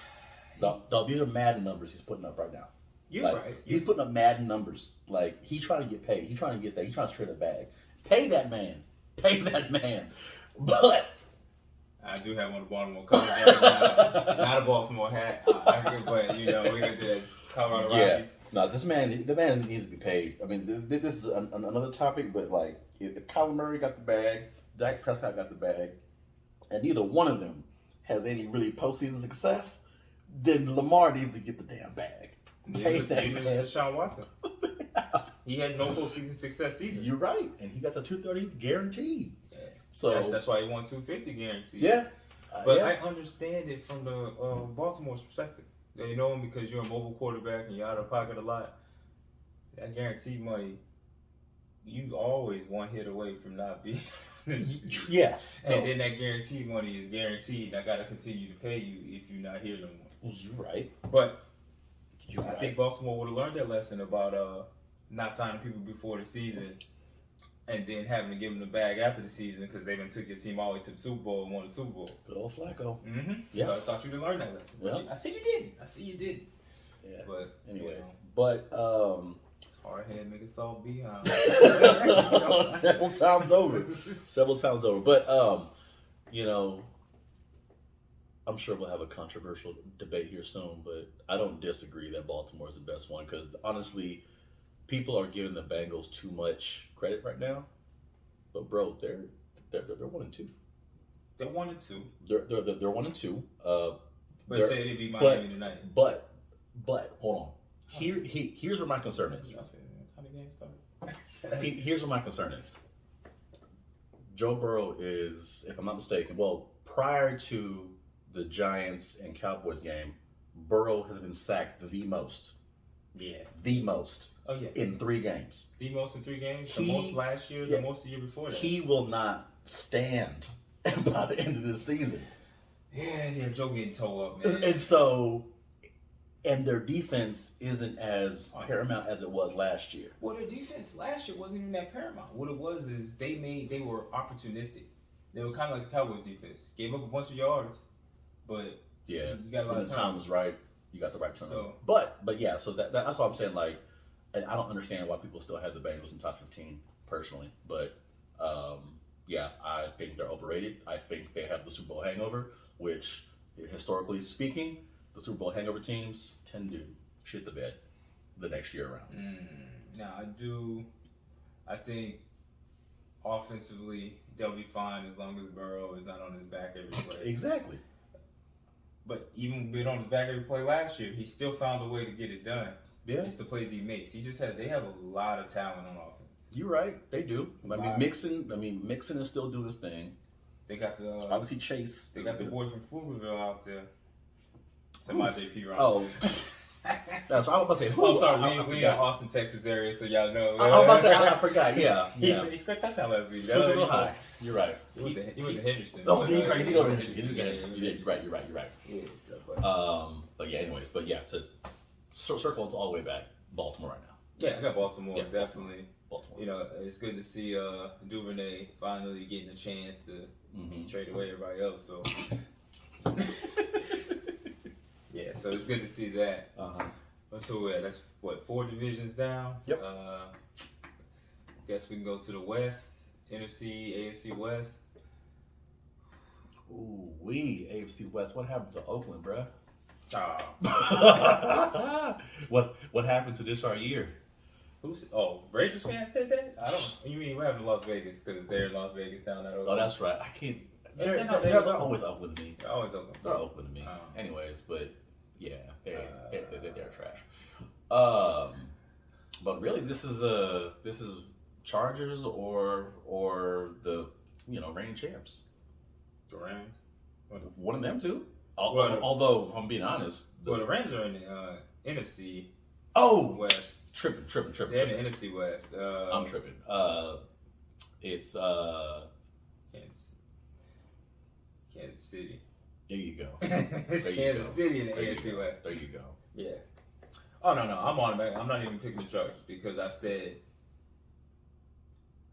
Speaker 2: These are Madden numbers he's putting up right now.
Speaker 1: You're right.
Speaker 2: He's putting up Madden numbers. Like, he's trying to get paid. He's trying to get that. He's trying to trade a bag. Pay that man. But
Speaker 1: I do have one of Baltimore colors right now. Not a Baltimore hat. But, we're going to do that. Colorado Rockies.
Speaker 2: No, the man needs to be paid. I mean, this is another topic, but, like, if Kyler Murray got the bag, Dak Prescott got the bag, and neither one of them has any really postseason success, then Lamar needs to get the damn bag. Pay that man.
Speaker 1: Deshaun Watson. He has no postseason success either.
Speaker 2: You're right, and he got the 230 guaranteed.
Speaker 1: Yeah.
Speaker 2: So
Speaker 1: that's why he won 250 guaranteed.
Speaker 2: Yeah,
Speaker 1: but
Speaker 2: yeah.
Speaker 1: I understand it from the Baltimore's perspective. They know him because you're a mobile quarterback and you're out of pocket a lot. That guaranteed money, you always one hit away from not being.
Speaker 2: Yes.
Speaker 1: And then that guaranteed money is guaranteed. I got to continue to pay you if you're not here no more.
Speaker 2: You're right.
Speaker 1: But I think Baltimore would have learned that lesson about not signing people before the season and then having to give them the bag after the season because they done took your team all the way to the Super Bowl and won the Super Bowl.
Speaker 2: Good old Flacco.
Speaker 1: Mm-hmm.
Speaker 2: Yeah.
Speaker 1: So I thought you didn't learn that lesson.
Speaker 2: Well,
Speaker 1: I see you did. I see you did.
Speaker 2: Yeah.
Speaker 1: But
Speaker 2: anyways,
Speaker 1: hard head make it soft behind.
Speaker 2: several times over. But you know, I'm sure we'll have a controversial debate here soon, but I don't disagree that Baltimore is the best one because honestly, people are giving the Bengals too much credit right now. But bro, they're 1-2.
Speaker 1: They're 1-2.
Speaker 2: They're 1-2.
Speaker 1: But say they beat Miami tonight.
Speaker 2: But hold on. Here's where my concern is.
Speaker 1: How the game started?
Speaker 2: Here's what my concern is. Joe Burrow is, if I'm not mistaken, prior to the Giants and Cowboys game, Burrow has been sacked the most.
Speaker 1: Yeah.
Speaker 2: The most.
Speaker 1: Oh, yeah.
Speaker 2: In 3 games.
Speaker 1: The most in 3 games? The most last year?
Speaker 2: Yeah,
Speaker 1: the most the year before that?
Speaker 2: He will not stand by the end of the season.
Speaker 1: Yeah, Joe getting towed up, man.
Speaker 2: And so, and their defense isn't as paramount as it was last year.
Speaker 1: Well, their defense last year wasn't even that paramount. What it was is they were opportunistic. They were kind of like the Cowboys defense. Gave up a bunch of yards, but
Speaker 2: yeah,
Speaker 1: you got a lot of
Speaker 2: time. The time was right. You got the right turn.
Speaker 1: So,
Speaker 2: but yeah, so that's what I'm saying. Like, and I don't understand why people still have the Bengals in top 15 personally, but yeah, I think they're overrated. I think they have the Super Bowl hangover, which historically speaking, the Super Bowl hangover teams tend to shit the bed the next year around.
Speaker 1: Now I think offensively they'll be fine as long as Burrow is not on his back every play.
Speaker 2: Exactly.
Speaker 1: But even being on his back every play last year, he still found a way to get it done.
Speaker 2: Yeah.
Speaker 1: It's the plays he makes. They have a lot of talent on offense.
Speaker 2: You're right. They do. Mixon is still doing his thing.
Speaker 1: They got the
Speaker 2: obviously Chase.
Speaker 1: They got the boy from Pflugerville out there. Somebody JP Ron.
Speaker 2: Oh. That's what I was about to say.
Speaker 1: I'm sorry, we in Austin, Texas area, so y'all know.
Speaker 2: I was about to say, I forgot. Yeah.
Speaker 1: He scored a touchdown last week.
Speaker 2: Pflugerville High. You're right.
Speaker 1: He went to Henderson.
Speaker 2: Oh, you did go to Henderson.
Speaker 1: You
Speaker 2: did. You're right.
Speaker 1: Yeah,
Speaker 2: but yeah, anyways, to circle it all the way back, Baltimore right now.
Speaker 1: Yeah, I got Baltimore, definitely.
Speaker 2: Baltimore.
Speaker 1: You know, it's good to see Duvernay finally getting a chance to trade away everybody else. So, yeah, so it's good to see that. So that's what, 4 divisions down.
Speaker 2: Yep.
Speaker 1: Guess we can go to the West, NFC, AFC West.
Speaker 2: Ooh, AFC West. What happened to Oakland, bruh? What happened to this our year?
Speaker 1: Raiders fans said that? I don't. You mean what happened to Las Vegas because they're in Las Vegas down that.
Speaker 2: Oh, that's right. I can't. They're always Oakland to me.
Speaker 1: They're always Oakland.
Speaker 2: They're Oakland to me. Anyways, but yeah, they're trash. But really, this is Chargers or the reigning champs.
Speaker 1: The Rams.
Speaker 2: One of them two. Although, if I'm being honest,
Speaker 1: the Rams are in the NFC.
Speaker 2: West. Tripping.
Speaker 1: They're in the NFC West.
Speaker 2: I'm tripping. It's
Speaker 1: Kansas City.
Speaker 2: There you go.
Speaker 1: It's Kansas City in the AFC West.
Speaker 2: There you go.
Speaker 1: Yeah. Oh no, I'm on it, man. I'm not even picking the Chargers because I said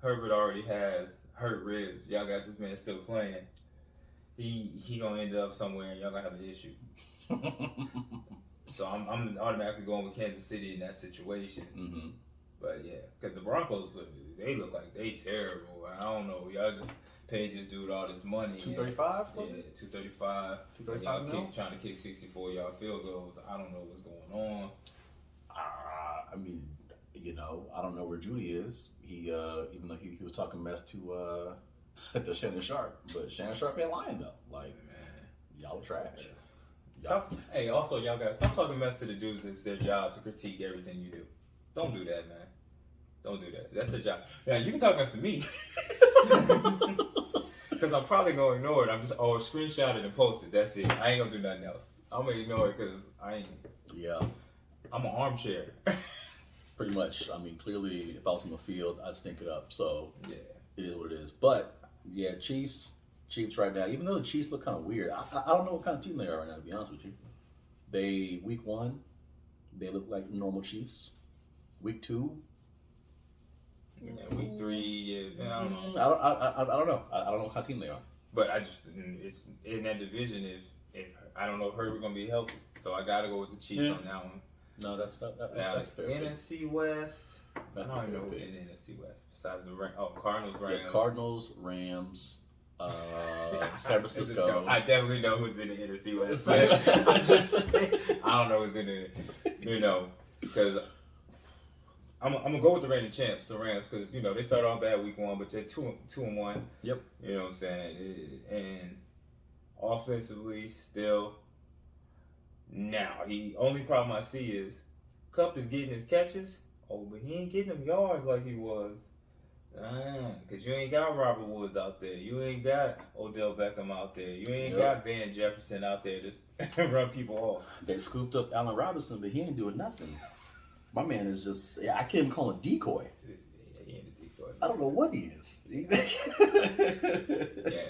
Speaker 1: Herbert already has hurt ribs. Y'all got this man still playing. He gonna end up somewhere and y'all gonna have an issue. So I'm automatically going with Kansas City in that situation. Mm-hmm. But yeah, because the Broncos, they look like they terrible. I don't know. Y'all just paid this dude all this money.
Speaker 2: 235?
Speaker 1: Yeah, 235.
Speaker 2: 235
Speaker 1: y'all trying to kick 64 yard field goals. I don't know what's going on.
Speaker 2: I mean, I don't know where Judy is. He even though he was talking mess to Shannon Sharp, but Shannon Sharp ain't lying though. Like, y'all are trash.
Speaker 1: Stop. Hey, also, y'all guys, stop talking mess to the dudes. It's their job to critique everything you do. Don't do that, man. Don't do that. That's their job. Now, you can talk mess to me. Because I'm probably going to ignore it. I'm just, screenshot it and post it. That's it. I ain't going to do nothing else. I'm going to ignore it because I ain't.
Speaker 2: Yeah.
Speaker 1: I'm an armchair.
Speaker 2: Pretty much. I mean, clearly, if I was on the field, I'd stink it up. So,
Speaker 1: Yeah.
Speaker 2: It is what it is. But, yeah, Chiefs right now, even though the Chiefs look kind of weird, I don't know what kind of team they are right now, to be honest with you. Week 1, they look like normal Chiefs. Week 2,
Speaker 1: yeah, week 3, yeah, I don't know.
Speaker 2: I don't know. I don't know what kind of team they are.
Speaker 1: But it's in that division. If I don't know if Herbert gonna be healthy, so I gotta go with the Chiefs on that one.
Speaker 2: No, that's fair.
Speaker 1: NFC West.
Speaker 2: That's
Speaker 1: I don't know who's in the NFC West besides the Cardinals, Rams.
Speaker 2: Yeah, Cardinals, Rams, San Francisco.
Speaker 1: I definitely know who's in the NFC West. But I'm just saying, I don't know who's in it. Because I'm gonna go with the reigning champs, the Rams, because they started off bad week 1, but they're 2-1.
Speaker 2: Yep.
Speaker 1: You know what I'm saying? And offensively, still. Now, the only problem I see is Kupp is getting his catches. Oh, but he ain't getting them yards like he was. Because you ain't got Robert Woods out there. You ain't got Odell Beckham out there. You ain't got Van Jefferson out there to run people off.
Speaker 2: They scooped up Allen Robinson, but he ain't doing nothing. My man is just, I can't even call him a decoy.
Speaker 1: Yeah, he ain't a decoy.
Speaker 2: I don't know what he is.
Speaker 1: Yeah,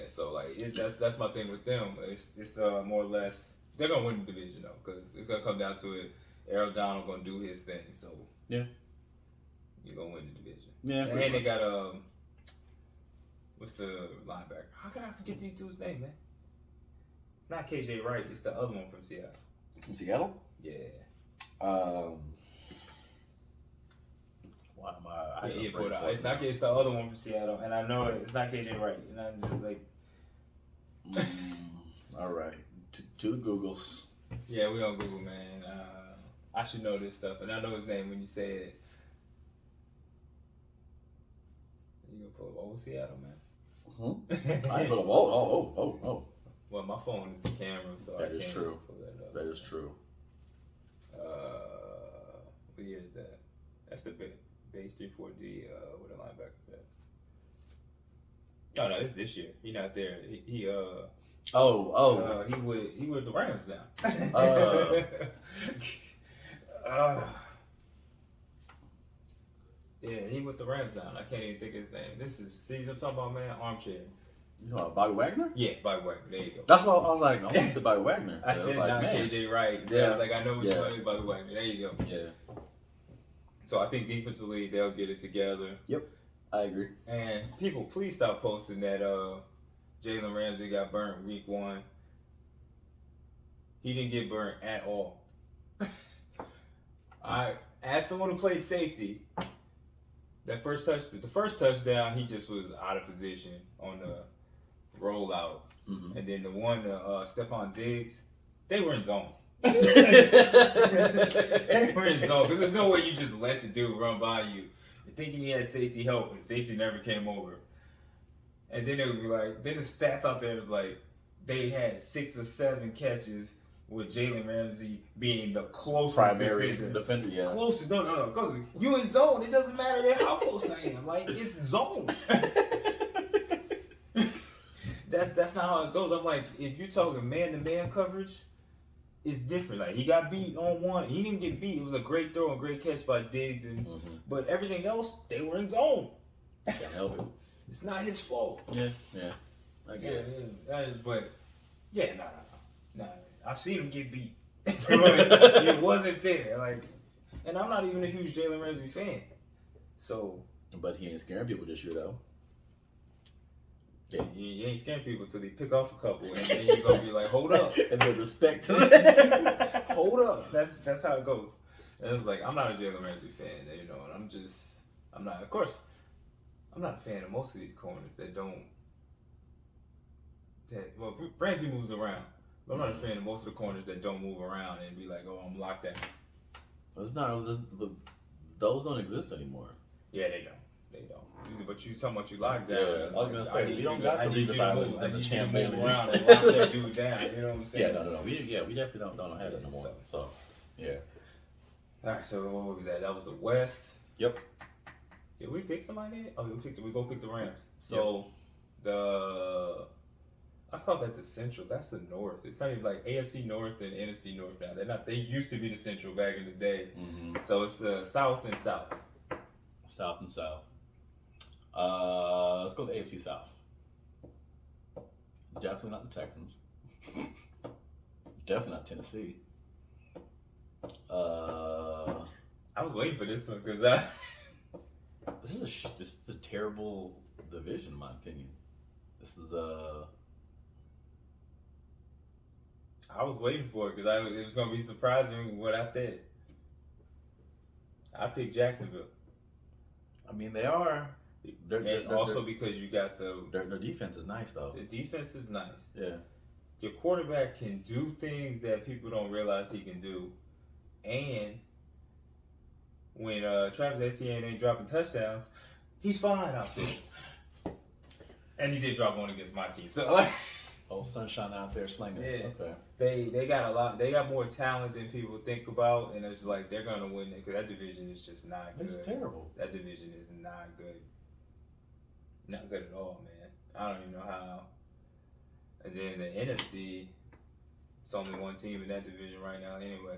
Speaker 1: so that's my thing with them. It's more or less, they're going to win the division though, because it's going to come down to it. Aaron Donald going to do his thing, so
Speaker 2: yeah,
Speaker 1: you're going to win the division.
Speaker 2: Yeah,
Speaker 1: and they got what's the linebacker? How can I forget these dudes' name, man? It's not KJ Wright. It's the other one from Seattle.
Speaker 2: From Seattle?
Speaker 1: Yeah.
Speaker 2: Why am I?
Speaker 1: It's not. It's the other one from Seattle, and I know it's not KJ Wright. And I'm just like,
Speaker 2: all right, to the Googles.
Speaker 1: Yeah, we on Google, man. I should know this stuff, and I know his name when you say it. You gonna pull up old Seattle, man?
Speaker 2: I ain't gonna. Oh.
Speaker 1: Well, my phone is the camera, so
Speaker 2: that
Speaker 1: I
Speaker 2: is
Speaker 1: can't
Speaker 2: true.
Speaker 1: pull that up.
Speaker 2: That is true.
Speaker 1: What year is that? That's the base 3-4D. Where the linebackers at? Oh no, it's this year. He not there. He with the Rams now. Yeah, he with the Rams now. I can't even think of his name. I'm talking about, man, armchair.
Speaker 2: You talking about Bobby Wagner?
Speaker 1: Yeah, Bobby Wagner. There you go.
Speaker 2: That's what I was like. I want to say Bobby Wagner.
Speaker 1: I said not KJ Wright.
Speaker 2: Yeah.
Speaker 1: I was like, I know which one is Bobby Wagner. There you go.
Speaker 2: Yeah.
Speaker 1: So I think defensively they'll get it together.
Speaker 2: Yep, I agree.
Speaker 1: And people, please stop posting that Jalen Ramsey got burnt week 1. He didn't get burnt at all. As someone who played safety, the first touchdown, he just was out of position on the rollout. Mm-hmm. And then the one, Stephon Diggs, they were in zone. They were in zone because there's no way you just let the dude run by you thinking he had safety help, and safety never came over. And then it would be like, then the stats out there was like they had 6 or 7 catches with Jalen Ramsey being the closest
Speaker 2: primary defender. Yeah,
Speaker 1: closest. No, because you in zone. It doesn't matter how close I am. Like, it's zone. That's not how it goes. I'm like, if you're talking man-to-man coverage, it's different. Like, he got beat on one. He didn't get beat. It was a great throw and great catch by Diggs, but everything else, they were in zone.
Speaker 2: Can't help it.
Speaker 1: It's not his fault.
Speaker 2: Yeah, I guess.
Speaker 1: But nah. I've seen him get beat. It wasn't there. Like, and I'm not even a huge Jalen Ramsey fan. So,
Speaker 2: but he ain't scaring people this year, though.
Speaker 1: Yeah, you ain't scaring people until they pick off a couple, and then you're gonna be like, "Hold up,"
Speaker 2: and with respect to that.
Speaker 1: Hold up. That's how it goes. And it was like, I'm not a Jalen Ramsey fan, and I'm not. Of course, I'm not a fan of most of these corners that don't. Well, Ramsey moves around, but I'm not a fan of most of the corners that don't move around and be like, "Oh, I'm locked down."
Speaker 2: It's not. Those don't exist anymore.
Speaker 1: Yeah, they don't. They don't. But you talking about you locked down.
Speaker 2: Yeah, I was gonna say we don't got to leave this island
Speaker 1: I
Speaker 2: in the
Speaker 1: need you to
Speaker 2: champ
Speaker 1: move
Speaker 2: babies.
Speaker 1: around and lock that dude down. You know what I'm saying?
Speaker 2: Yeah, no. We definitely don't have that no more. So yeah.
Speaker 1: All right. So what was that? That was the West.
Speaker 2: Yep.
Speaker 1: Did we pick somebody? Oh, we go pick the Rams. So I call that the Central. That's the North. It's not even like AFC North and NFC North now. They're not. They used to be the Central back in the day.
Speaker 2: Mm-hmm.
Speaker 1: So it's the South and South.
Speaker 2: South and South. Let's go to the AFC South. Definitely not the Texans. Definitely not Tennessee.
Speaker 1: I was waiting for this one because
Speaker 2: this is a terrible division, in my opinion. This is
Speaker 1: I was waiting for it because it was gonna be surprising what I said. I picked Jacksonville.
Speaker 2: I mean, they are.
Speaker 1: Because you got
Speaker 2: their defense is nice though.
Speaker 1: The defense is nice.
Speaker 2: Yeah.
Speaker 1: Your quarterback can do things that people don't realize he can do, and when Travis Etienne ain't dropping touchdowns, he's fine out there. And he did drop one against my team, so like.
Speaker 2: Oh, Sunshine out there slinging.
Speaker 1: Yeah.
Speaker 2: Okay.
Speaker 1: They got a lot. They got more talent than people think about, and it's like they're gonna win it because that division is just not good.
Speaker 2: It's terrible.
Speaker 1: That division is not good. Not good at all, man. I don't even know how. And then the NFC, it's only one team in that division right now. Anyway,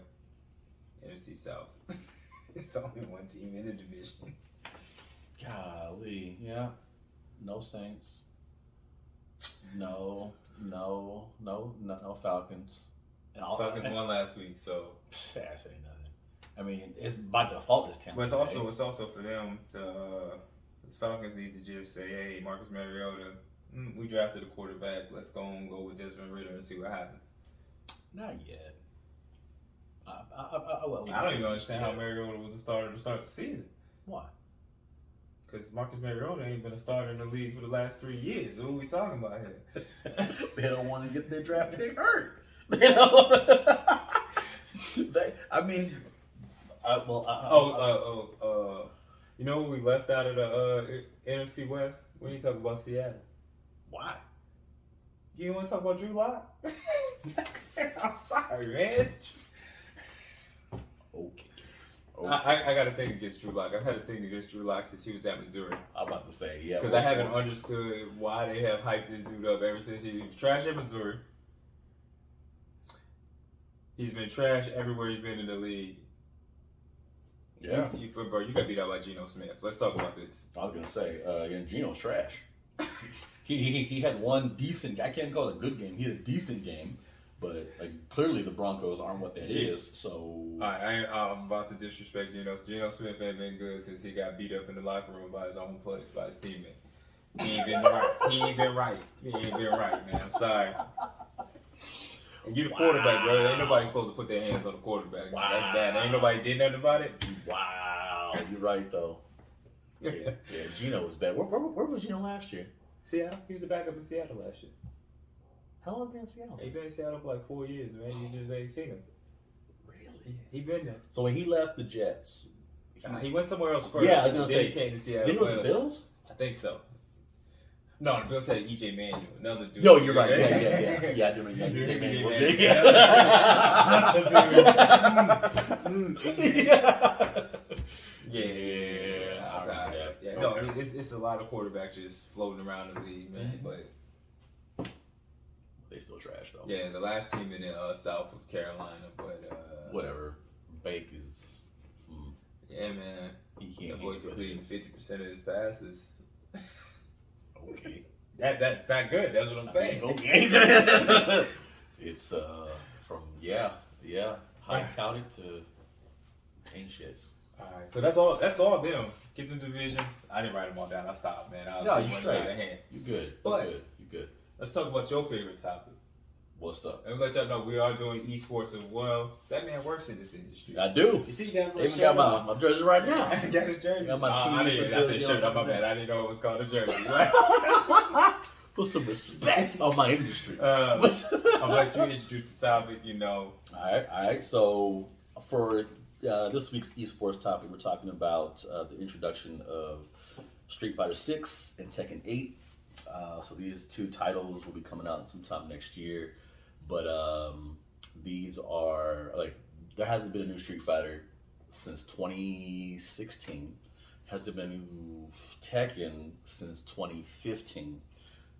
Speaker 1: NFC South. It's only one team in the division.
Speaker 2: Golly, yeah. No Saints. No Falcons. And
Speaker 1: Falcons won last week, so
Speaker 2: that ain't nothing. I mean, it's by default it's Tampa.
Speaker 1: But it's also for them to. The Falcons need to just say, "Hey, Marcus Mariota, we drafted a quarterback. Let's go with Desmond Ridder and see what happens."
Speaker 2: Not yet.
Speaker 1: I don't even understand how Mariota was a starter to start the season.
Speaker 2: Why?
Speaker 1: Because Marcus Mariota ain't been a starter in the league for the last 3 years. What are we talking about here?
Speaker 2: They don't want to get their draft pick hurt. They don't.
Speaker 1: You know what we left out of the NFC West? We ain't talking about Seattle.
Speaker 2: Why?
Speaker 1: You want to talk about Drew Lock? I'm sorry, man.
Speaker 2: Okay.
Speaker 1: I got a thing against Drew Lock. I've had a thing against Drew Lock since he was at Missouri.
Speaker 2: I'm about to say, yeah.
Speaker 1: Because I haven't understood why they have hyped this dude up ever since he was trash at Missouri. He's been trash everywhere he's been in the league.
Speaker 2: Yeah.
Speaker 1: Bro, you got beat out by Geno Smith. Let's talk about this.
Speaker 2: I was going to say, Geno's trash. he had one decent, I can't call it a good game. He had a decent game. But clearly the Broncos aren't what that is. So
Speaker 1: I'm about to disrespect Geno. Geno Smith ain't been good since he got beat up in the locker room by his own play, by his teammate. He ain't been right. He ain't been right, man. I'm sorry. And you the quarterback, bro. Ain't nobody supposed to put their hands on the quarterback. Wow. That's bad. Ain't nobody did nothing about it.
Speaker 2: Wow. You're right though. Yeah, Geno was bad. Where was Geno last year?
Speaker 1: Seattle. He was the backup in Seattle last year.
Speaker 2: How long has he been in Seattle?
Speaker 1: He been in Seattle for like 4 years, man. You just ain't seen him.
Speaker 2: Really?
Speaker 1: He been there.
Speaker 2: So when he left the Jets,
Speaker 1: he went somewhere else first.
Speaker 2: Yeah, I was gonna say
Speaker 1: he came to Seattle.
Speaker 2: Didn't it with the Bills?
Speaker 1: I think so. No, the Bills had E.J. Manuel, another dude.
Speaker 2: Yo, you're right. Yeah, I do remember E.J. Manuel. Yeah. No, it's a lot of quarterbacks just floating around the league, man. Mm-hmm.
Speaker 1: But
Speaker 2: they still trash though.
Speaker 1: Yeah, the last team in the South was Carolina, but
Speaker 2: whatever. Bake is.
Speaker 1: Yeah, man.
Speaker 2: He can't.
Speaker 1: That boy completing 50% of his passes.
Speaker 2: Okay.
Speaker 1: That's not good. That's what I'm saying.
Speaker 2: Okay. It's from high touted to ain't shit.
Speaker 1: All right, so that's all them. Get them divisions. I didn't write them all down. I stopped, man.
Speaker 2: No, you straight. You good. You good.
Speaker 1: Let's talk about your favorite topic.
Speaker 2: What's up?
Speaker 1: And let y'all know we are doing esports as well. That man works in this industry.
Speaker 2: I do.
Speaker 1: You see, you guys
Speaker 2: even got my jersey right now.
Speaker 1: I got his jersey.
Speaker 2: Got my
Speaker 1: I said shirt. My bad. I didn't know it was called a jersey.
Speaker 2: Put some respect on my industry.
Speaker 1: I'm like you introduced the topic. All
Speaker 2: right. So for this week's esports topic, we're talking about the introduction of Street Fighter 6 and Tekken 8. So these two titles will be coming out sometime next year. But these are like, there hasn't been a new Street Fighter since 2016. Hasn't been a new Tekken since 2015.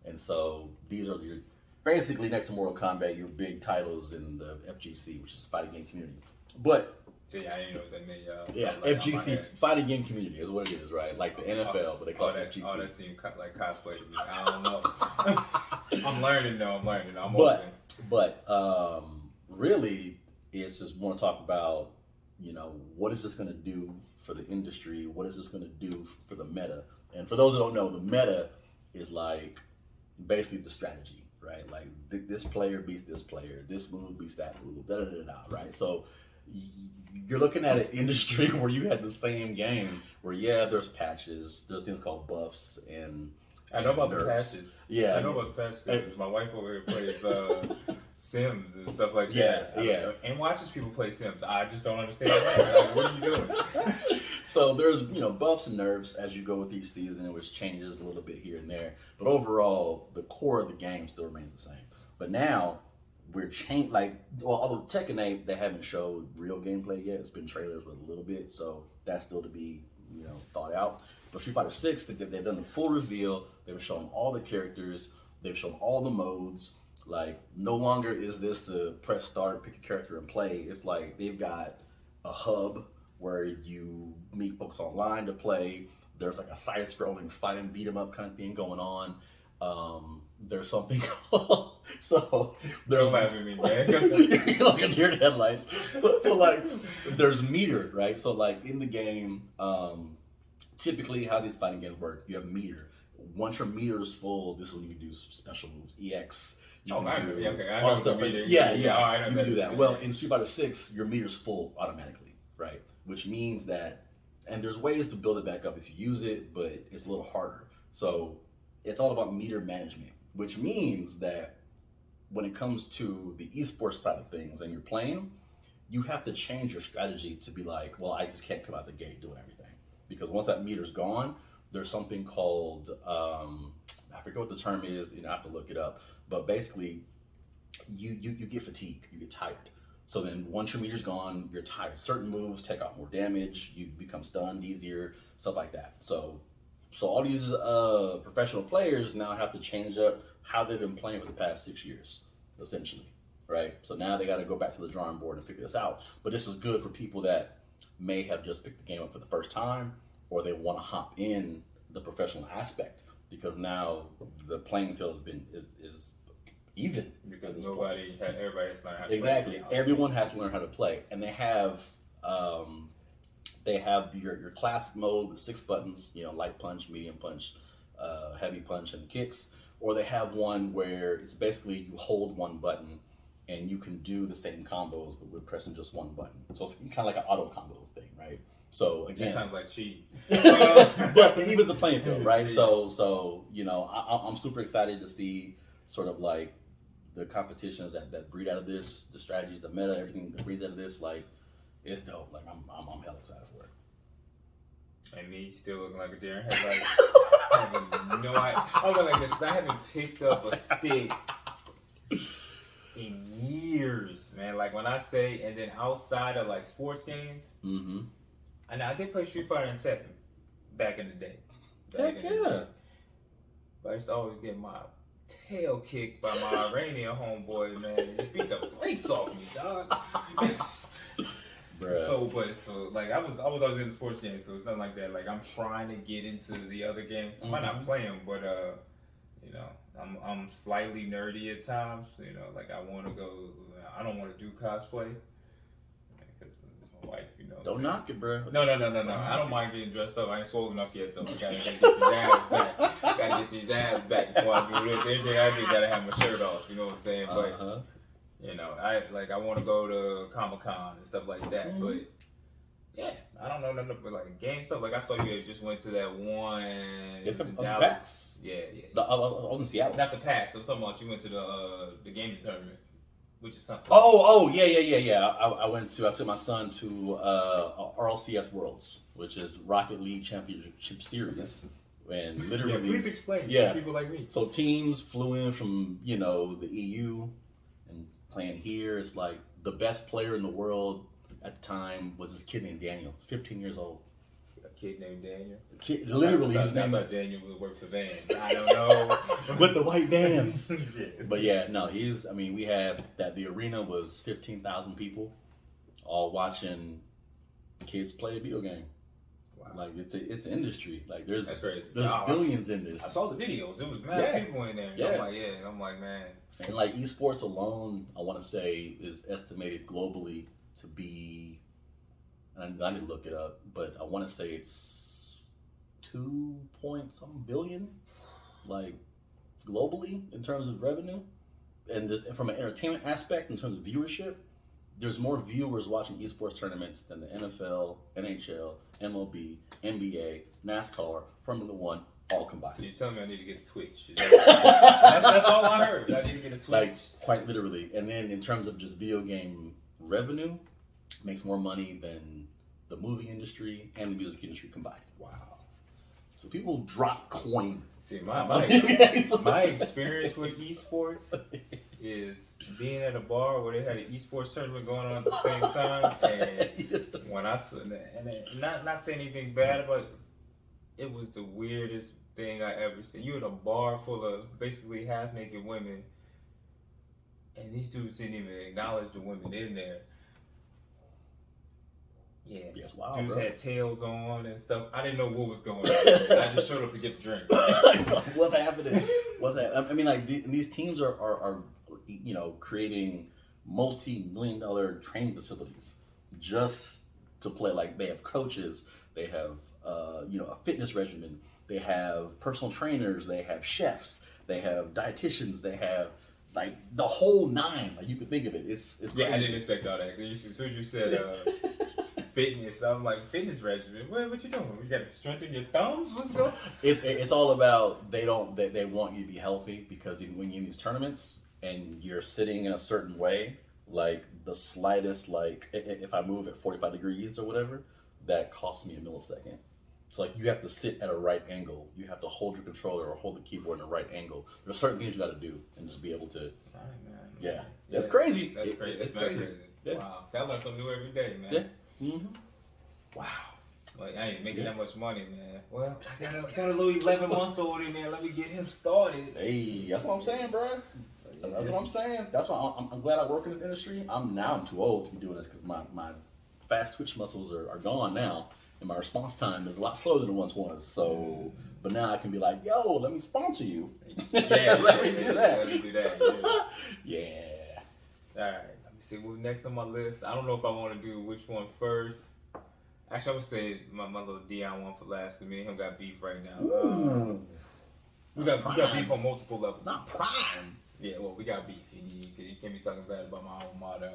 Speaker 2: And so these are your, basically next to Mortal Kombat, your big titles in the FGC, which is the fighting game community. But
Speaker 1: see, I didn't know what that meant, y'all.
Speaker 2: yeah,
Speaker 1: Like,
Speaker 2: FGC fighting game community is what it is, right? Like the NFL, but they call it FGC.
Speaker 1: Oh, that seems like cosplay to me. I don't know. I'm learning though. I'm
Speaker 2: but,
Speaker 1: open.
Speaker 2: But really, it's just want to talk about, you know, what is this going to do for the industry? What is this going to do for the meta? And for those who don't know, the meta is like basically the strategy, right? Like this player beats this player, this move beats that move, da da da da, right? So you're looking at an industry where you had the same game where, yeah, there's patches, there's things called buffs and
Speaker 1: I know about
Speaker 2: nerfs.
Speaker 1: the patches.
Speaker 2: Yeah,
Speaker 1: I know about the patches. 'Cause my wife over here plays Sims and stuff like
Speaker 2: Yeah,
Speaker 1: that.
Speaker 2: yeah.
Speaker 1: And watches people play Sims. I just don't understand that. Like, what are you doing?
Speaker 2: So there's, you know, buffs and nerfs as you go with each season, which changes a little bit here and there. But overall, the core of the game still remains the same. But now we're changed. Like, well, although Tekken 8, they haven't showed real gameplay yet. It's been trailers with a little bit, so that's still to be, you know, thought out. But Street Fighter 6, they've done the full reveal. They've shown all the characters. They've shown all the modes. Like, no longer is this a press start, pick a character and play. It's like they've got a hub where you meet folks online to play. There's like a side-scrolling fight and beat 'em up kind of thing going on. There's something called, so there's
Speaker 1: Don't laugh at me, man.
Speaker 2: you're like a deer in headlights. So like there's meter, right? So like in the game, typically how these fighting games work, you have meter. Once your meter is full, this is when you can do special moves, EX. You
Speaker 1: Oh,
Speaker 2: can
Speaker 1: I know.
Speaker 2: do
Speaker 1: Yeah, okay. I
Speaker 2: all
Speaker 1: know
Speaker 2: stuff
Speaker 1: the
Speaker 2: like-
Speaker 1: meter.
Speaker 2: Yeah,
Speaker 1: Yeah, I know
Speaker 2: you
Speaker 1: that
Speaker 2: can do
Speaker 1: is
Speaker 2: that.
Speaker 1: meter.
Speaker 2: Well, in Street Fighter 6, your meter's full automatically, right? Which means that, and there's ways to build it back up if you use it, but it's a little harder. So it's all about meter management, which means that when it comes to the esports side of things and you're playing, you have to change your strategy to be like, well, I just can't come out the gate doing everything. Because once that meter's gone, there's something called, I forget what the term is, you know, I have to look it up. But basically, you get fatigued, you get tired. So then once your meter's gone, you're tired. Certain moves take out more damage, you become stunned easier, stuff like that. So all these professional players now have to change up how they've been playing for the past 6 years, essentially, right? So now they got to go back to the drawing board and figure this out. But this is good for people that may have just picked the game up for the first time, or they want to hop in the professional aspect, because now the playing field is even.
Speaker 1: Because everybody has to learn how to
Speaker 2: Exactly.
Speaker 1: play.
Speaker 2: Everyone has to learn how to play, and they have your classic mode with 6 buttons, you know, light punch, medium punch, heavy punch, and kicks. Or they have one where it's basically you hold one button and you can do the same combos but with pressing just one button. So it's kind of like an auto combo thing, right? So again,
Speaker 1: That sounds like cheating.
Speaker 2: but it evens the playing field, right? So you know, I'm super excited to see sort of like the competitions that breed out of this, the strategies, the meta, everything that breeds out of this. Like, it's dope. Like I'm hella excited for it.
Speaker 1: And me still looking like a deer in headlights. I'm going like this. I haven't picked up a stick in years, man. Like when I say, and then outside of like sports games,
Speaker 2: Mm-hmm.
Speaker 1: and I did play Street Fighter and Tekken back in the day.
Speaker 2: Heck yeah.
Speaker 1: But I used to always get my tail kicked by my Iranian homeboy, man. He beat the brakes off me, dog.
Speaker 2: Bruh.
Speaker 1: So like I was always into sports games, so it's nothing like that. Like I'm trying to get into the other games. I might not play them, but you know, I'm slightly nerdy at times. You know, like I want to go. I don't want to do cosplay because my wife, you know.
Speaker 2: Don't knock it, bro.
Speaker 1: No. I don't mind getting dressed up. I ain't swole enough yet though. Gotta get these abs back. Gotta get these abs back before I do this. Anything I do, gotta have my shirt off. You know what I'm saying? But you know, I want to go to Comic-Con and stuff like that.
Speaker 2: Mm-hmm.
Speaker 1: But yeah, I don't know nothing but like game stuff. Like I saw you just went to that one.
Speaker 2: It's
Speaker 1: in
Speaker 2: the
Speaker 1: Dallas.
Speaker 2: PAX.
Speaker 1: Yeah.
Speaker 2: I was in Seattle.
Speaker 1: Not the PAX. I'm talking about you went to the gaming tournament, which is something.
Speaker 2: Oh, yeah. I took my son to RLCS Worlds, which is Rocket League Championship Series. And literally,
Speaker 1: yeah, please explain.
Speaker 2: Yeah.
Speaker 1: To people like me.
Speaker 2: So teams flew in from the EU and playing here. It's like the best player in the world at the time was this kid named Daniel, 15 years old.
Speaker 1: A kid named Daniel.
Speaker 2: Literally,
Speaker 1: his name. I thought Daniel would work for Vans. I don't know.
Speaker 2: With the white Vans.
Speaker 1: Yeah.
Speaker 2: But yeah, no, we had that. The arena was 15,000 people, all watching kids play a video game.
Speaker 1: Wow.
Speaker 2: Like it's an industry. Like there's
Speaker 1: crazy.
Speaker 2: There's billions in this.
Speaker 1: I saw the videos. It was mad people in there.
Speaker 2: Yeah.
Speaker 1: I'm like, man.
Speaker 2: And like esports alone, I want to say is estimated globally to be, and I didn't look it up, but I want to say it's 2 point something billion, like globally in terms of revenue, and from an entertainment aspect in terms of viewership, there's more viewers watching esports tournaments than the NFL, NHL, MLB, NBA, NASCAR, Formula One, all combined.
Speaker 1: So you tell me I need to get a Twitch. That's all I heard. I need to get a Twitch.
Speaker 2: Like quite literally. And then in terms of just video game revenue, makes more money than the movie industry and the music industry combined.
Speaker 1: Wow.
Speaker 2: So people drop coin.
Speaker 1: See, my experience with esports is being at a bar where they had an esports tournament going on at the same time, and when not saying anything bad about it, it was the weirdest thing I ever seen. You in a bar full of basically half naked women, and these dudes didn't even acknowledge the women in there. Yeah,
Speaker 2: yes, wow,
Speaker 1: dudes
Speaker 2: bro.
Speaker 1: had tails on and stuff. I didn't know what was going on. I just showed up to get a drink.
Speaker 2: What's happening? What's that? I mean, like these teams are creating multi-million-dollar training facilities just to play. Like they have coaches, they have a fitness regimen, they have personal trainers, they have chefs, they have dietitians, they have like the whole nine. Like you could think of it. It's crazy.
Speaker 1: Yeah, I didn't expect all that. As soon as you said fitness, I'm like, fitness regimen. What you doing? You got to strengthen your thumbs? What's going on?
Speaker 2: It's all about they want you to be healthy, because when you're in these tournaments and you're sitting in a certain way, like the slightest, like if I move at 45 degrees or whatever, that costs me a millisecond. So like you have to sit at a right angle. You have to hold your controller or hold the keyboard in a right angle. There's certain things you got to do and just be able to. Yeah, that's crazy.
Speaker 1: That's crazy. That's crazy. Yeah. Wow. See, I learn something new every day, man.
Speaker 2: Yeah. Mm-hmm.
Speaker 1: Wow. Like I ain't making that much money, man. Well, I got a little 11-month-old in there. Let me get him started.
Speaker 2: Hey, that's what I'm saying, bro.
Speaker 1: So, yeah,
Speaker 2: that's what I'm saying. That's why I'm glad I work in this industry. I'm too old to be doing this, because my fast twitch muscles are gone now. And my response time is a lot slower than it once was. So, but now I can be like, yo, let me sponsor you.
Speaker 1: Yeah,
Speaker 2: let me do that.
Speaker 1: Let me do that.
Speaker 2: Yeah.
Speaker 1: All right. Let me see what's next on my list. I don't know if I want to do which one first. Actually, I'm gonna say my little Dion one for last. Me and him got beef right now. We got beef on multiple levels.
Speaker 2: Not prime.
Speaker 1: Yeah, well, we got beef. You can't be talking bad about my alma mater.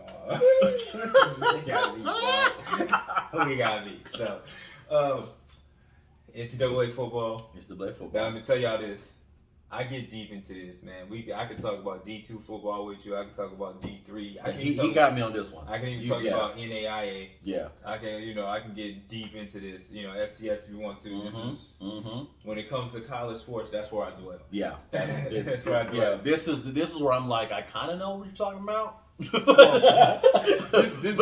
Speaker 1: We got beef, right? We got beef. So, NCAA football.
Speaker 2: NCAA football.
Speaker 1: Now, let me tell y'all this. I get deep into this, man. I can talk about D2 football with you. I can talk about D3.
Speaker 2: He got me on this one.
Speaker 1: I can even talk about NAIA.
Speaker 2: Yeah.
Speaker 1: I can get deep into this. FCS if you want to.
Speaker 2: Mm-hmm.
Speaker 1: This is when it comes to college sports. That's where I dwell.
Speaker 2: Yeah.
Speaker 1: That's where I dwell.
Speaker 2: Yeah. This is where I'm like, I kind of know what you're talking about.
Speaker 1: This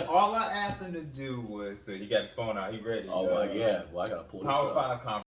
Speaker 1: all I asked him to do was he got his phone out. He ready.
Speaker 2: Oh my yeah. Well, I gotta pull this
Speaker 1: Power
Speaker 2: up.
Speaker 1: 5 conference.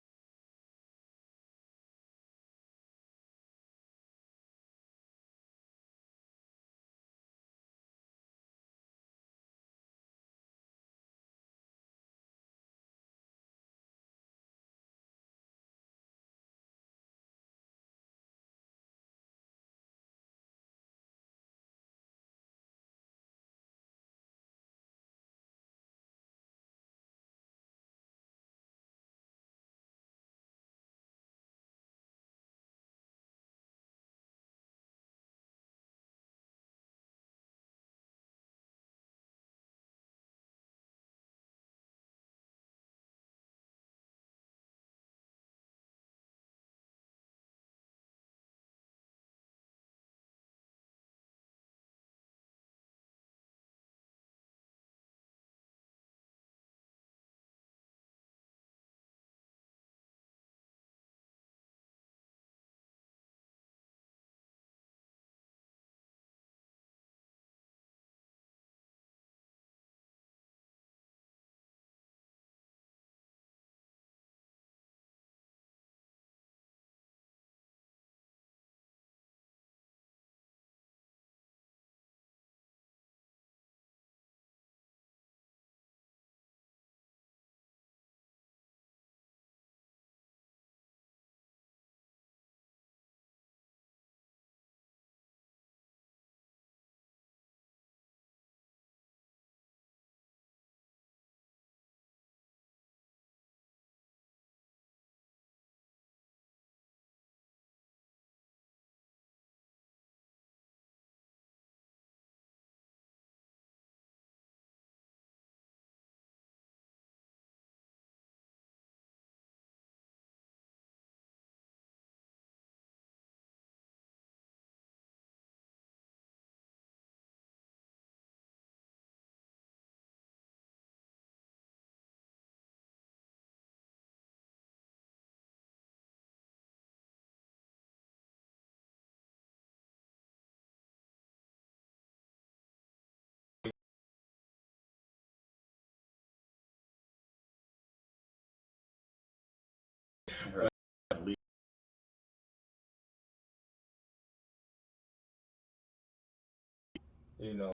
Speaker 1: You know.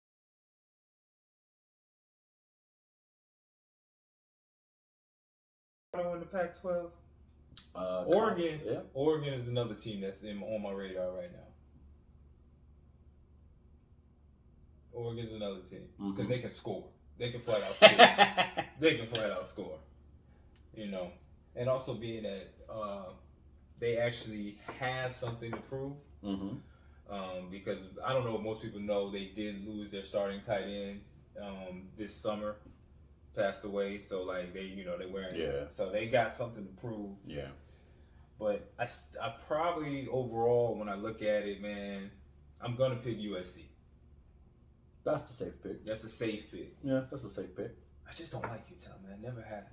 Speaker 1: In the Pac-12, Oregon.
Speaker 2: Yeah.
Speaker 1: Oregon is another team that's on my radar right now. Oregon's another team because they can score. They can flat out score. They can flat out score. You know, and also being that they actually have something to prove. Because I don't know if most people know they did lose their starting tight end this summer, passed away. So like they wearing so they got something to prove.
Speaker 2: Yeah.
Speaker 1: But I probably overall when I look at it, man, I'm gonna pick USC.
Speaker 2: That's the safe pick.
Speaker 1: That's a safe pick.
Speaker 2: Yeah, that's a safe pick.
Speaker 1: I just don't like Utah, man. Never have.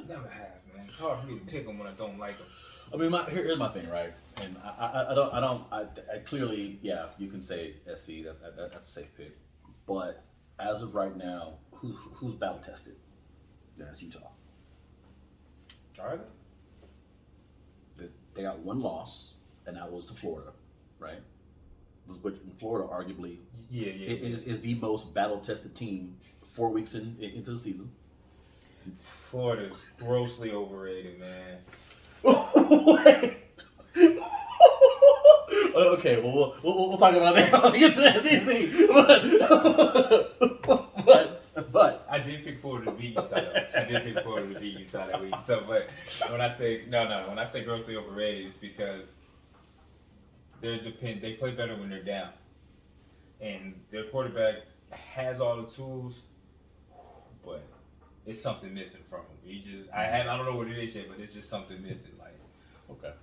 Speaker 1: Never have, man. It's hard for me to pick them when I don't like them.
Speaker 2: I mean, here's my thing, right? And I clearly, yeah, you can say SC. That's a safe pick. But as of right now, who's battle tested? That's Utah.
Speaker 1: Are they?
Speaker 2: They got one loss, and that was to Florida, right? But Florida, arguably, is the most battle-tested team 4 weeks into the season.
Speaker 1: Florida's grossly overrated, man.
Speaker 2: Wait. Okay, well, we'll talk about that. But
Speaker 1: I did pick Florida to beat Utah. I did pick Florida to beat Utah that week. So, but when I say when I say grossly overrated, it's because they play better when they're down, and their quarterback has all the tools, but it's something missing from him. I don't know what it is yet, but it's just something missing. Like,
Speaker 2: okay,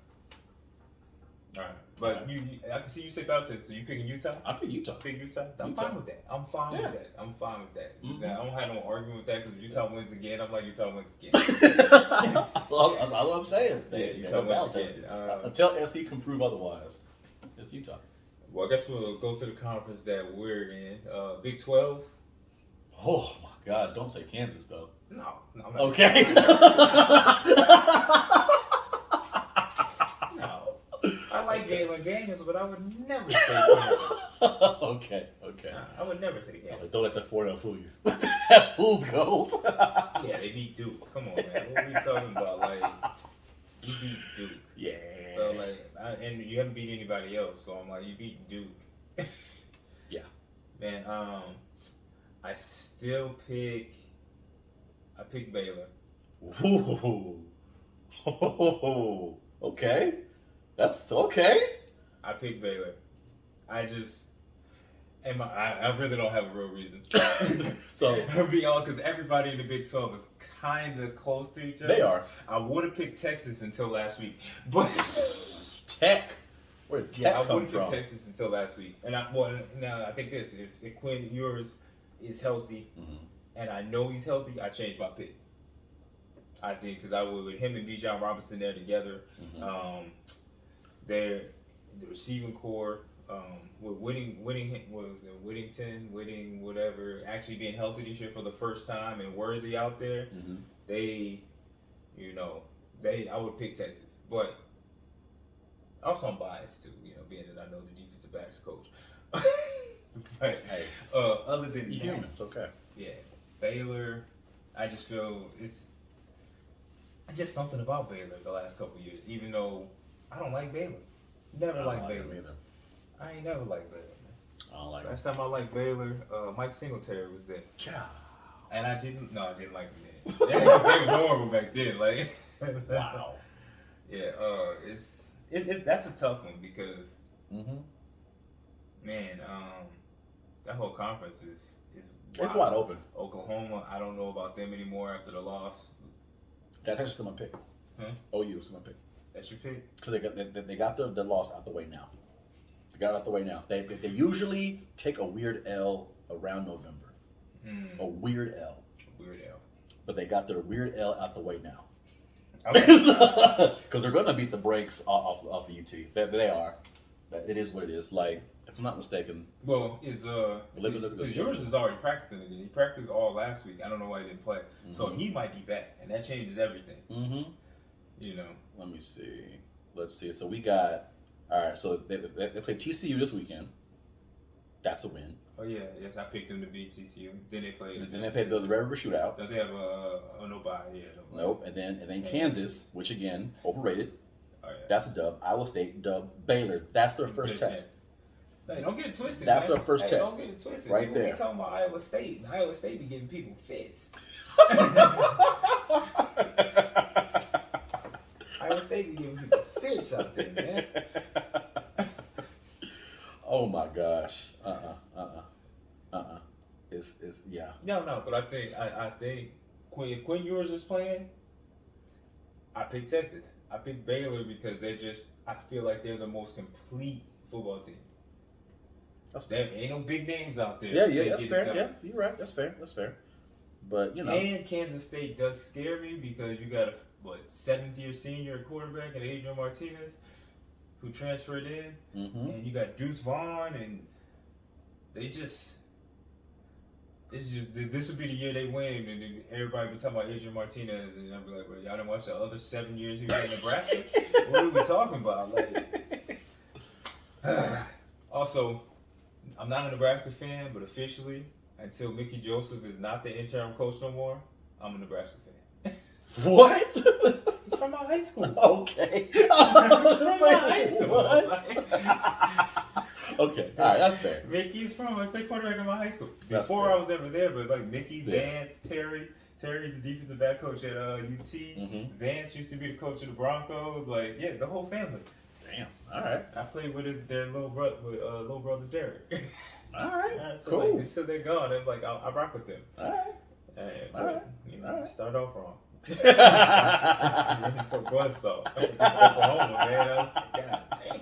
Speaker 1: all right, but I can see you say battle test. So you picking Utah?
Speaker 2: I pick Utah.
Speaker 1: Pick Utah. I'm fine with that. I'm fine with that. I'm fine with that. I don't have no argument with that because Utah wins again. I'm like Utah wins again.
Speaker 2: That's all I'm saying.
Speaker 1: Utah wins again.
Speaker 2: Until SC can prove otherwise, it's Utah.
Speaker 1: Well, I guess we'll go to the conference that we're in. Big 12.
Speaker 2: Oh my God! Don't say Kansas though.
Speaker 1: No, I'm not.
Speaker 2: Okay.
Speaker 1: No, I like Jalen Daniels, but I would never say Kansas.
Speaker 2: Okay.
Speaker 1: I would never say Kansas.
Speaker 2: Don't let that 4-0 fool you. That fool's gold.
Speaker 1: Yeah, they beat Duke. Come on, man. What are we talking about? Like, you beat Duke.
Speaker 2: Yeah.
Speaker 1: So like, and you haven't beat anybody else. So I'm like, you beat Duke.
Speaker 2: Yeah.
Speaker 1: Man, I still pick. I pick Baylor.
Speaker 2: Ooh. Okay. That's okay.
Speaker 1: I pick Baylor. I really don't have a real reason.
Speaker 2: So
Speaker 1: I'll be honest, because everybody in the Big 12 is kind of close to each other.
Speaker 2: They are.
Speaker 1: I would have picked Texas until last week, but
Speaker 2: Tech. Where did Tech
Speaker 1: I
Speaker 2: come
Speaker 1: would have
Speaker 2: from?
Speaker 1: picked Texas until last week. And now I think this: if Quinn Ewers is healthy, and I know he's healthy, I changed my pick. I think because I would with him and Bijan Robinson there together. They're the receiving core. With Whittington, whatever, actually being healthy this year for the first time and Worthy out there, I would pick Texas. But also I'm biased too, being that I know the defensive backs coach. But
Speaker 2: Hey,
Speaker 1: other than that,
Speaker 2: humans, okay.
Speaker 1: Yeah, Baylor, I just feel it's just something about Baylor the last couple of years, even though I don't like Baylor. Never liked Baylor.
Speaker 2: Either.
Speaker 1: I ain't never liked Baylor, man.
Speaker 2: I don't like
Speaker 1: Last time I liked Baylor, Mike Singletary was there.
Speaker 2: God.
Speaker 1: And I didn't like him then. They were horrible back then. Like,
Speaker 2: Wow.
Speaker 1: Yeah, it's that's a tough one because, man, that whole conference is
Speaker 2: It's wide open.
Speaker 1: Oklahoma, I don't know about them anymore after the loss.
Speaker 2: That's actually still my pick. OU is my pick.
Speaker 1: That's your pick?
Speaker 2: Because they got the loss out the way now. They got it out the way now. They usually take a weird L around November. A weird L.
Speaker 1: Weird L.
Speaker 2: But they got their weird L out the way now.
Speaker 1: Because
Speaker 2: they're going to beat the brakes off of UT. They are. It is what it is. Like, if I'm not mistaken.
Speaker 1: Well, yours is already practicing again. He practiced all last week. I don't know why he didn't play. So he might be back, and that changes everything.
Speaker 2: Let me see. Let's see. So we got. All right. So they play TCU this weekend. That's a win.
Speaker 1: Oh yeah, yes, I picked them to beat TCU. Then they played.
Speaker 2: Then they played the Red River Shootout.
Speaker 1: Don't they have nobody? Yeah, nobody.
Speaker 2: Nope. And then Kansas, which again overrated.
Speaker 1: Oh, yeah.
Speaker 2: That's a dub. Iowa State dub. Baylor. That's their first test.
Speaker 1: Hey, don't get it twisted.
Speaker 2: That's
Speaker 1: man.
Speaker 2: their first test.
Speaker 1: Don't get it twisted.
Speaker 2: Right there.
Speaker 1: We talking about Iowa State. And Iowa State be giving people fits. Iowa State be giving people fits out there, man.
Speaker 2: Oh my gosh. It's yeah.
Speaker 1: No, but I think if Quinn Ewers is playing, I pick Texas. I pick Baylor because I feel like they're the most complete football team. There ain't no big names out there.
Speaker 2: Yeah, that's fair. Yeah, you're right. That's fair. But
Speaker 1: and Kansas State does scare me because you got a 7th-year senior quarterback in Adrian Martinez who transferred in, and you got Deuce Vaughn, and this would be the year they win, and then everybody be talking about Adrian Martinez, and I'll be like, well, y'all didn't watch the other 7 years he was in Nebraska? What are we talking about? Like, also, I'm not a Nebraska fan, but officially, until Mickey Joseph is not the interim coach no more, I'm a Nebraska fan.
Speaker 2: What?
Speaker 1: He's from my high school.
Speaker 2: Okay.
Speaker 1: He's from my high school.
Speaker 2: Okay, all right, that's fair.
Speaker 1: I played quarterback in my high school.
Speaker 2: That's
Speaker 1: Before
Speaker 2: fair.
Speaker 1: I was ever there, but like Mickey, Vance, Terry's the defensive back coach at UT. Vance used to be the coach of the Broncos. Like, yeah, the whole family.
Speaker 2: Damn. All right.
Speaker 1: I played with their little brother Derek.
Speaker 2: All right.
Speaker 1: So
Speaker 2: cool.
Speaker 1: like, until they're gone, I'm like, I rock with them.
Speaker 2: All right.
Speaker 1: And,
Speaker 2: All right.
Speaker 1: You know,
Speaker 2: All right.
Speaker 1: start off wrong. Really took Buzzsaw. Oklahoma, man. God dang.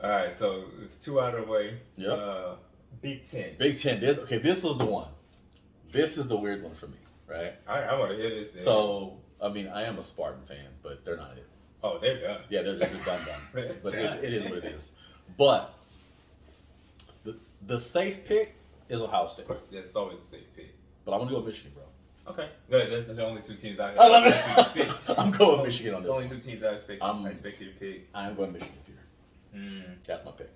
Speaker 1: All right, so it's 2 out of the way.
Speaker 2: Yep.
Speaker 1: Big Ten.
Speaker 2: Big Ten. This is the one. This is the weird one for me, right?
Speaker 1: I want to hear this thing.
Speaker 2: So, I mean, I am a Spartan fan, but they're not it.
Speaker 1: Oh, they're done.
Speaker 2: Yeah, they're done. But it is what it is. But the safe pick is Ohio State.
Speaker 1: Of course, yeah, it's always a safe pick.
Speaker 2: But I'm gonna go with Michigan, bro.
Speaker 1: Okay, good. That's the only 2 teams I
Speaker 2: I'm going with Michigan on
Speaker 1: this.
Speaker 2: this.
Speaker 1: Only 2 teams I expect you to pick.
Speaker 2: I'm going Michigan here. That's my pick.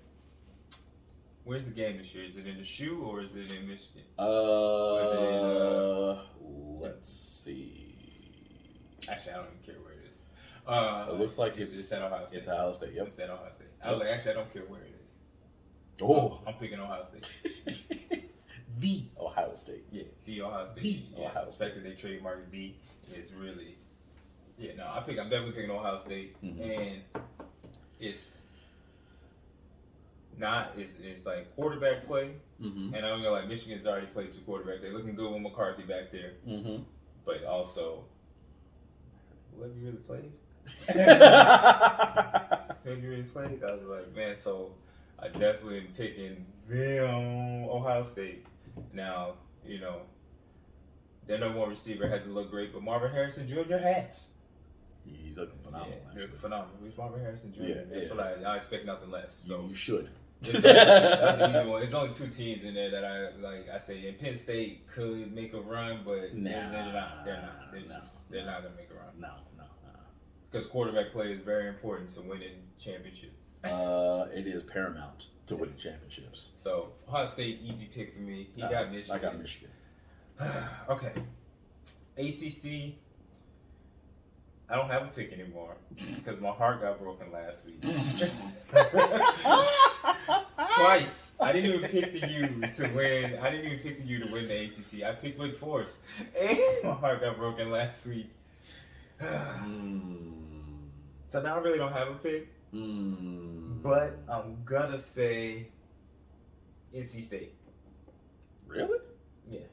Speaker 1: Where's the game this year? Is it in the shoe or is it in Michigan?
Speaker 2: Let's see.
Speaker 1: Actually, I don't even care where it is.
Speaker 2: It looks like
Speaker 1: it's at Ohio State.
Speaker 2: It's Ohio State. Yep.
Speaker 1: It's at Ohio State. I was like, actually, I don't care where it is.
Speaker 2: Oh,
Speaker 1: I'm picking Ohio State.
Speaker 2: the Ohio State.
Speaker 1: Yeah, the Ohio State.
Speaker 2: The
Speaker 1: Yeah,
Speaker 2: Ohio
Speaker 1: the fact that they trademarked the is really. Yeah, no, I'm definitely picking Ohio State, and it's not. It's like quarterback play, and I don't know, like Michigan's already played 2 quarterbacks. They're looking good with McCarthy back there, but also, who have you really played? Have you really played? I was like, man, so I definitely am picking them, Ohio State. Now, you know, their number 1 receiver hasn't looked great, but Marvin Harrison Jr. has.
Speaker 2: He's looking phenomenal.
Speaker 1: Yeah, looking phenomenal. He's Marvin Harrison Jr.
Speaker 2: Yeah,
Speaker 1: That's what I expect nothing less. So
Speaker 2: you should.
Speaker 1: There's only 2 teams in there that I say. And Penn State could make a run, but they're not. They're not gonna make a run.
Speaker 2: No.
Speaker 1: Because quarterback play is very important to winning championships.
Speaker 2: It is paramount to winning championships.
Speaker 1: So Ohio State, easy pick for me. He got Michigan.
Speaker 2: I got Michigan.
Speaker 1: Okay. ACC. I don't have a pick anymore because my heart got broken last week. Twice. I didn't even pick the U to win. I didn't even pick the U to win the ACC. I picked Wake Forest. And my heart got broken last week. So now I really don't have a pick. But I'm gonna say NC State.
Speaker 2: Really?
Speaker 1: Yeah.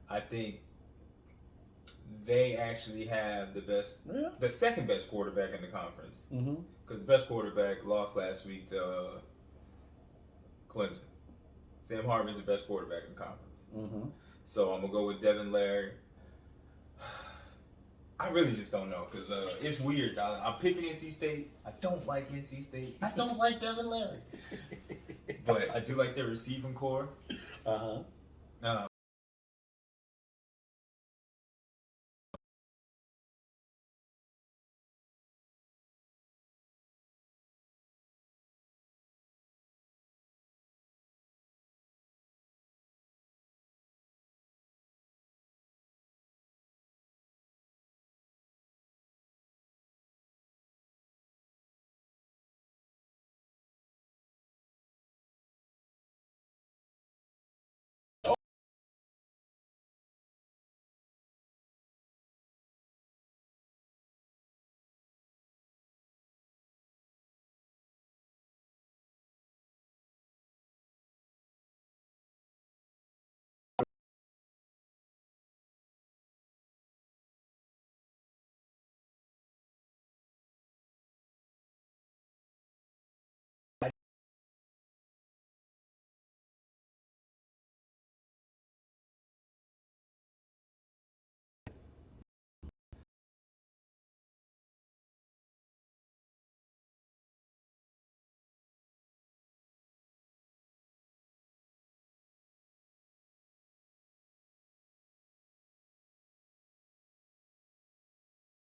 Speaker 1: I think they actually have the second best quarterback in the conference. Because the best quarterback lost last week to Clemson. Sam Hartman's the best quarterback in the conference. So I'm going to go with Devin Larry. I really just don't know because it's weird. I'm picking NC State. I don't like NC State.
Speaker 2: I don't like Devin Larry.
Speaker 1: But I do like their receiving core.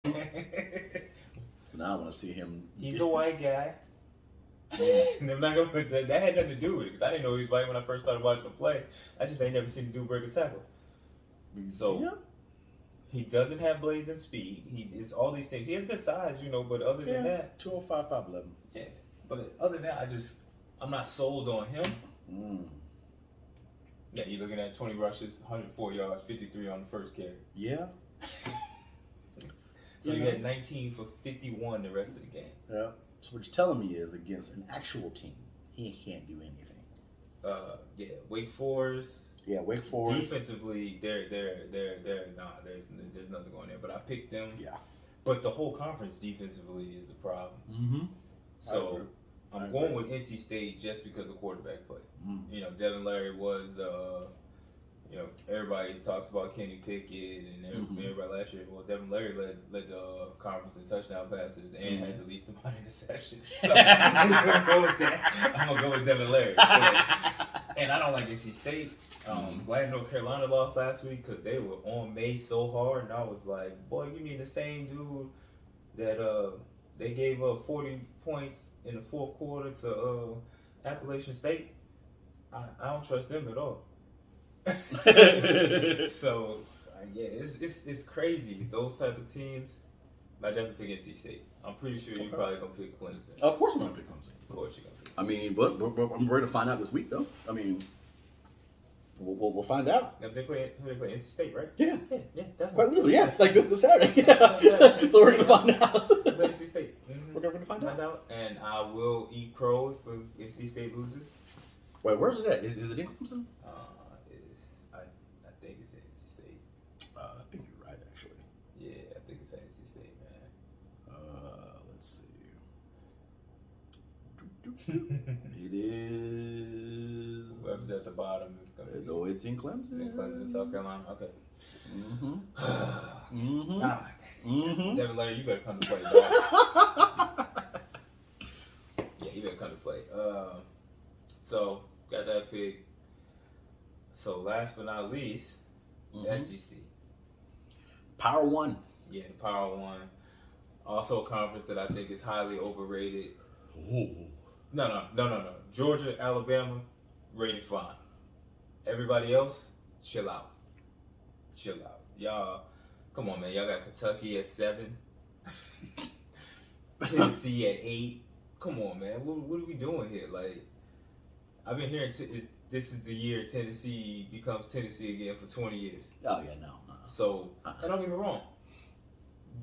Speaker 2: Now I want to see him.
Speaker 1: He's a white guy. I'm not gonna put that had nothing to do with it because I didn't know he was white when I first started watching him play. I just ain't never seen him do break a tackle. So
Speaker 2: Yeah.
Speaker 1: he doesn't have blazing speed. He is all these things. He has good size, but other than that,
Speaker 2: 205, 5'11".
Speaker 1: yeah. But other than that, I'm not sold on him.
Speaker 2: Mm.
Speaker 1: Yeah, you're looking at 20 rushes, 104 yards, 53 on the first carry.
Speaker 2: Yeah.
Speaker 1: So you had 19 for 51 the rest of the game.
Speaker 2: Yeah. So what you're telling me is against an actual team, he can't do anything.
Speaker 1: Yeah, Wake Forest.
Speaker 2: Yeah, Wake Forest.
Speaker 1: Defensively, they're there's nothing going there. But I picked them.
Speaker 2: Yeah.
Speaker 1: But the whole conference defensively is a problem.
Speaker 2: Mm-hmm.
Speaker 1: So I'm going with NC State just because of quarterback play.
Speaker 2: Mm.
Speaker 1: Devin Leary was the everybody talks about Kenny Pickett and everybody last year. Well, Devin Leary led the conference in touchdown passes and had the least amount of interceptions. So I'm gonna go with that. I'm gonna go with Devin Leary. So, and I don't like NC State. Glad North Carolina lost last week because they were on May so hard, and I was like, boy, you mean the same dude that they gave up 40 points in the fourth quarter to Appalachian State? I don't trust them at all. So yeah, it's crazy. Those type of teams. I definitely pick NC State. I'm pretty sure you're probably gonna pick Clemson.
Speaker 2: Of course I'm gonna pick Clemson.
Speaker 1: Of course you're gonna pick.
Speaker 2: I mean, but I'm ready to find out this week, though. I mean, we'll find out.
Speaker 1: Who they play NC State, right?
Speaker 2: Yeah.
Speaker 1: Yeah, definitely.
Speaker 2: Quite literally, yeah. Like this Saturday. Yeah. So we're gonna find out.
Speaker 1: Play NC State.
Speaker 2: We're gonna find out.
Speaker 1: And I will eat crow if NC State loses.
Speaker 2: Wait, where's it at? Is it in Clemson?
Speaker 1: I think it's at NC State.
Speaker 2: I think you're right, actually.
Speaker 1: Yeah, I think it's at NC State, man.
Speaker 2: Let's see. It is.
Speaker 1: Whoever's at the bottom is gonna be.
Speaker 2: No, it's in Clemson.
Speaker 1: In Clemson, South Carolina. Okay.
Speaker 2: Mm-hmm.
Speaker 1: Ah,
Speaker 2: Mm-hmm.
Speaker 1: Devin Leary, you better come to play, dog. Yeah, you better come to play. So got that pick. So last but not least, SEC.
Speaker 2: Power One.
Speaker 1: Yeah, the Power One. Also a conference that I think is highly overrated.
Speaker 2: Ooh.
Speaker 1: No. Georgia, Alabama, rated fine. Everybody else, chill out. Y'all, come on, man. Y'all got Kentucky at 7. Tennessee at 8. Come on, man. What are we doing here? Like, I've been hearing this is the year Tennessee becomes Tennessee again for 20 years.
Speaker 2: Oh, yeah, no.
Speaker 1: So, and don't get me wrong.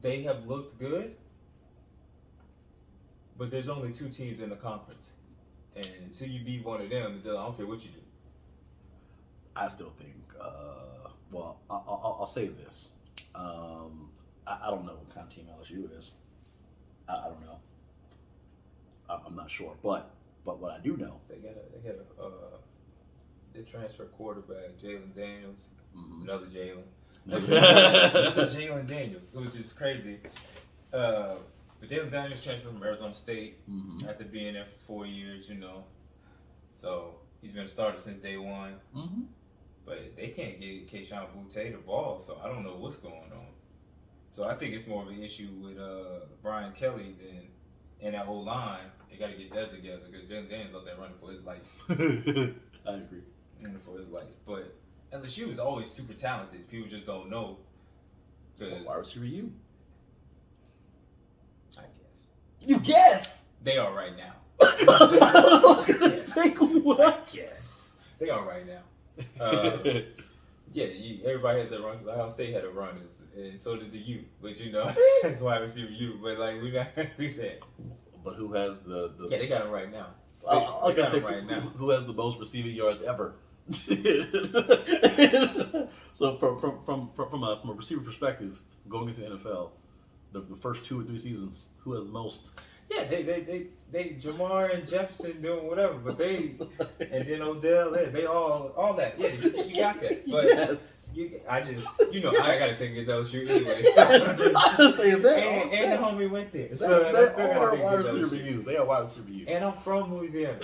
Speaker 1: They have looked good, but there's only 2 teams in the conference. And until you beat one of them, I don't care what you do.
Speaker 2: I still think, well, I'll say this. I don't know what kind of team LSU is. I don't know. I'm not sure. But what I do know.
Speaker 1: They got the transfer quarterback, Jalen Daniels, another Jalen. Jalen Daniels, which is crazy. But Jalen Daniels transferred from Arizona State after being there for 4 years, So he's been a starter since day one. But they can't get Keyshawn Boutte the ball, so I don't know what's going on. So I think it's more of an issue with Brian Kelly and that whole line. They got to get that together because Jalen Daniels out there running for his life.
Speaker 2: I agree.
Speaker 1: Running for his life. But LSU is always super talented. People just don't know.
Speaker 2: Why receiver you?
Speaker 1: I guess.
Speaker 2: You guess?
Speaker 1: They are right now.
Speaker 2: I was going to say what?
Speaker 1: Yes. They are right now. Yeah, everybody has that run because Ohio State had a run, and so did the U. But that's why I receive U. But we're not gonna do that.
Speaker 2: But who has the?
Speaker 1: Yeah, they got him right now.
Speaker 2: Like I said,
Speaker 1: right now.
Speaker 2: Who has the most receiving yards ever? So from a receiver perspective, going into the NFL, the first 2 or 3 seasons, who has the most?
Speaker 1: Yeah, they Jamar and Jefferson doing whatever, but and then Odell, they all that. Yeah, you got that. But
Speaker 2: yes.
Speaker 1: I gotta think it's LSU anyway. And the homie went there. So
Speaker 2: they are wide receiver for you. They are wide receiver for you.
Speaker 1: And I'm from Louisiana.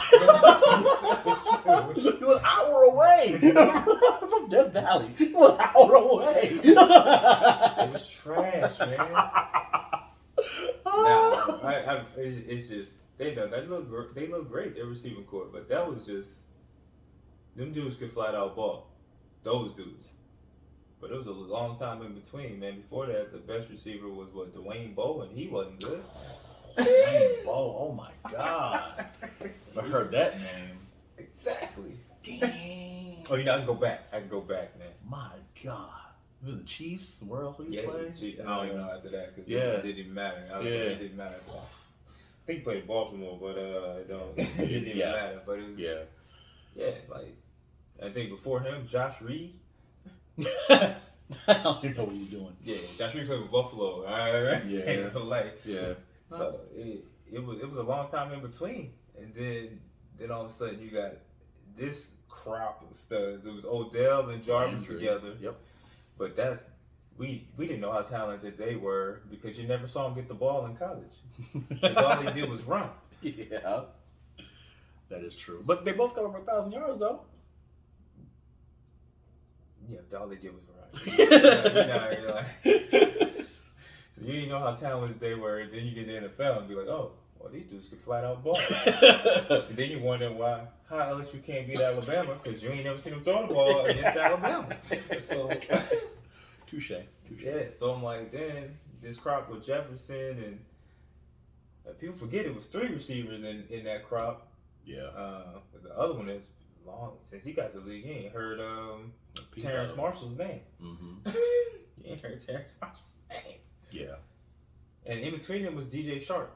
Speaker 2: You're an hour away from Death Valley. You're an hour away.
Speaker 1: It was trash, man. it's just they look great. Their receiving core, but that was just them dudes could flat out ball. Those dudes. But it was a long time in between, man. Before that, the best receiver was what Dwayne Bowe, and he wasn't good.
Speaker 2: Dwayne Bowe, oh my God. I heard that name.
Speaker 1: Exactly.
Speaker 2: Dang.
Speaker 1: Oh, you know, I can go back. Man.
Speaker 2: My God. It was the Chiefs. Where else did he
Speaker 1: Yeah,
Speaker 2: play?
Speaker 1: Chiefs. I don't even know after that because
Speaker 2: Yeah.
Speaker 1: it didn't even matter. It didn't matter. I think he played in Baltimore, but it don't. It didn't even matter. But it was, yeah, like I think before him, Josh Reed.
Speaker 2: I don't even know what he's doing.
Speaker 1: Yeah, Josh Reed played with Buffalo. All right.
Speaker 2: Yeah.
Speaker 1: So like,
Speaker 2: Yeah.
Speaker 1: so it was a long time in between, and then all of a sudden you got this crop of studs. It was Odell and Jarvis together.
Speaker 2: Yep.
Speaker 1: But that's we didn't know how talented they were because you never saw them get the ball in college. Because all they did was run.
Speaker 2: Yeah. That is true. But they both got over 1,000 yards though.
Speaker 1: Yeah, all they did was run. So you didn't know how talented they were, and then you get in the NFL and be like, oh, well, these dudes can flat out ball. And then you wonder how LSU can't beat Alabama because you ain't never seen them throw the ball against Alabama. So,
Speaker 2: Touche.
Speaker 1: yeah, so I'm like, then this crop with Jefferson and people forget it was 3 receivers in that crop.
Speaker 2: Yeah.
Speaker 1: But the other one is long since he got to the league. You ain't heard Terrence Marshall's name.
Speaker 2: Mm-hmm.
Speaker 1: You ain't heard Terrence Marshall's name.
Speaker 2: Yeah.
Speaker 1: And in between them was DJ Sharp.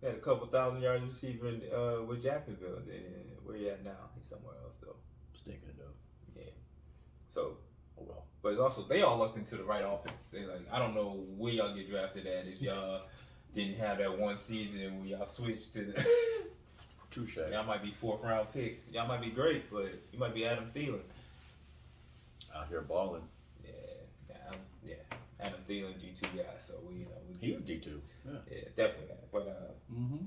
Speaker 1: He had a couple 1,000 yards receiving with Jacksonville. Then where he at now? He's somewhere else though.
Speaker 2: Stinking it up.
Speaker 1: Yeah. So,
Speaker 2: oh well.
Speaker 1: But it's also they all looked into the right offense. They like I don't know where y'all get drafted at if y'all didn't have that one season where y'all switched to the.
Speaker 2: Touche.
Speaker 1: Y'all might be 4th round picks. Y'all might be great, but you might be Adam Thielen.
Speaker 2: Out here balling.
Speaker 1: Yeah. Adam Thielen D2 guy, so we
Speaker 2: He's D2.
Speaker 1: Yeah, definitely. But
Speaker 2: mm-hmm.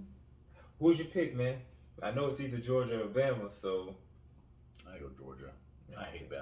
Speaker 1: Who's your pick, man? I know it's either Georgia or Bama, so
Speaker 2: I go Georgia. I hate Bama.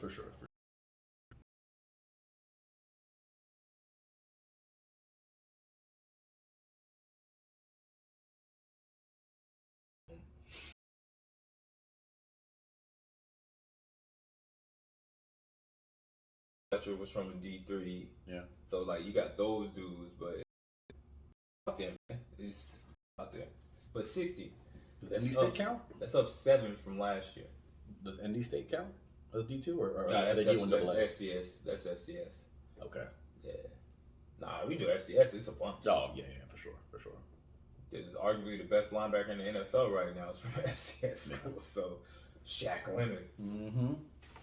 Speaker 2: for sure.
Speaker 1: Fletcher was from the D3.
Speaker 2: Yeah.
Speaker 1: So like you got those dudes, but out there, man. It's out there. But 60.
Speaker 2: Does ND State count?
Speaker 1: That's up 7 from last year.
Speaker 2: Does ND State count as D2 or
Speaker 1: Nah,
Speaker 2: are they
Speaker 1: that's
Speaker 2: doing double A?
Speaker 1: FCS. That's FCS.
Speaker 2: Okay.
Speaker 1: Yeah. Nah, we do FCS. It's a bunch.
Speaker 2: Oh yeah, for sure.
Speaker 1: This is arguably the best linebacker in the NFL right now. It's from FCS school. So Shaq Leonard.
Speaker 2: Mm-hmm.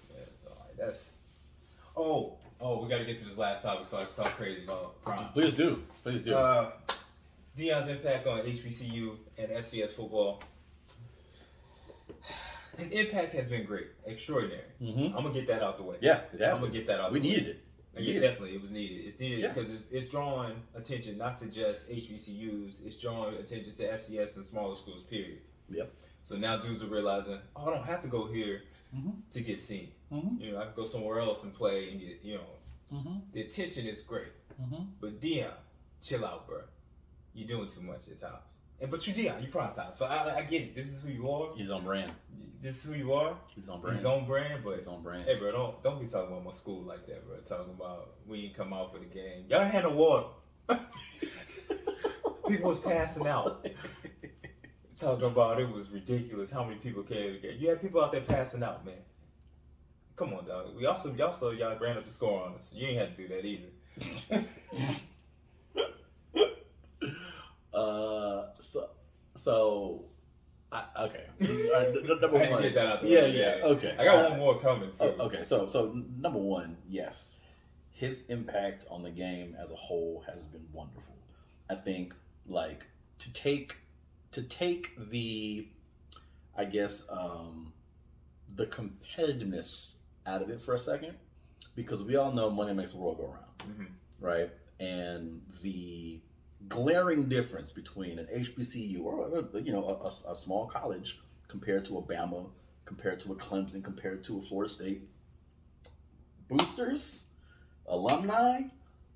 Speaker 1: Yeah, so like, that's. Oh, we got to get to this last topic so I can talk crazy about Prime.
Speaker 2: Please do.
Speaker 1: Deion's impact on HBCU and FCS football. His impact has been great, extraordinary.
Speaker 2: Mm-hmm.
Speaker 1: I'm gonna get that out the way.
Speaker 2: Yeah,
Speaker 1: I'm gonna get that out.
Speaker 2: We
Speaker 1: the way.
Speaker 2: needed it.
Speaker 1: Yeah, definitely, it was needed. It's needed
Speaker 2: Yeah.
Speaker 1: because it's drawing attention not to just HBCUs. It's drawing attention to FCS and smaller schools. Period.
Speaker 2: Yep.
Speaker 1: So now dudes are realizing, I don't have to go here to get seen.
Speaker 2: Mm-hmm.
Speaker 1: You know, I can go somewhere else and play and get. You know, the attention is great. But Deion, chill out, bro. You're doing too much at times. But you're Deion, you're prime time. So I get it. This is who you are.
Speaker 2: He's on brand.
Speaker 1: This is who you are.
Speaker 2: He's on brand.
Speaker 1: He's on brand, but
Speaker 2: He's on brand.
Speaker 1: hey, bro, don't be talking about my school like that, bro. Talking about we ain't come out for the game. Y'all had no water. People was passing out. Talking about it was ridiculous how many people came to the game. You had people out there passing out, man. Come on, dog. Y'all ran up the score on us. You ain't had to do that either.
Speaker 2: Okay. Number
Speaker 1: I had to
Speaker 2: one.
Speaker 1: get that out the
Speaker 2: Yeah,
Speaker 1: way.
Speaker 2: yeah. Okay.
Speaker 1: I got one more coming too.
Speaker 2: Okay. So number one, yes, his impact on the game as a whole has been wonderful. I think like to take the, I guess, the competitiveness out of it for a second, because we all know money makes the world go around, right? And the glaring difference between an HBCU or a small college compared to a Bama, compared to a Clemson, compared to a Florida State, boosters, alumni,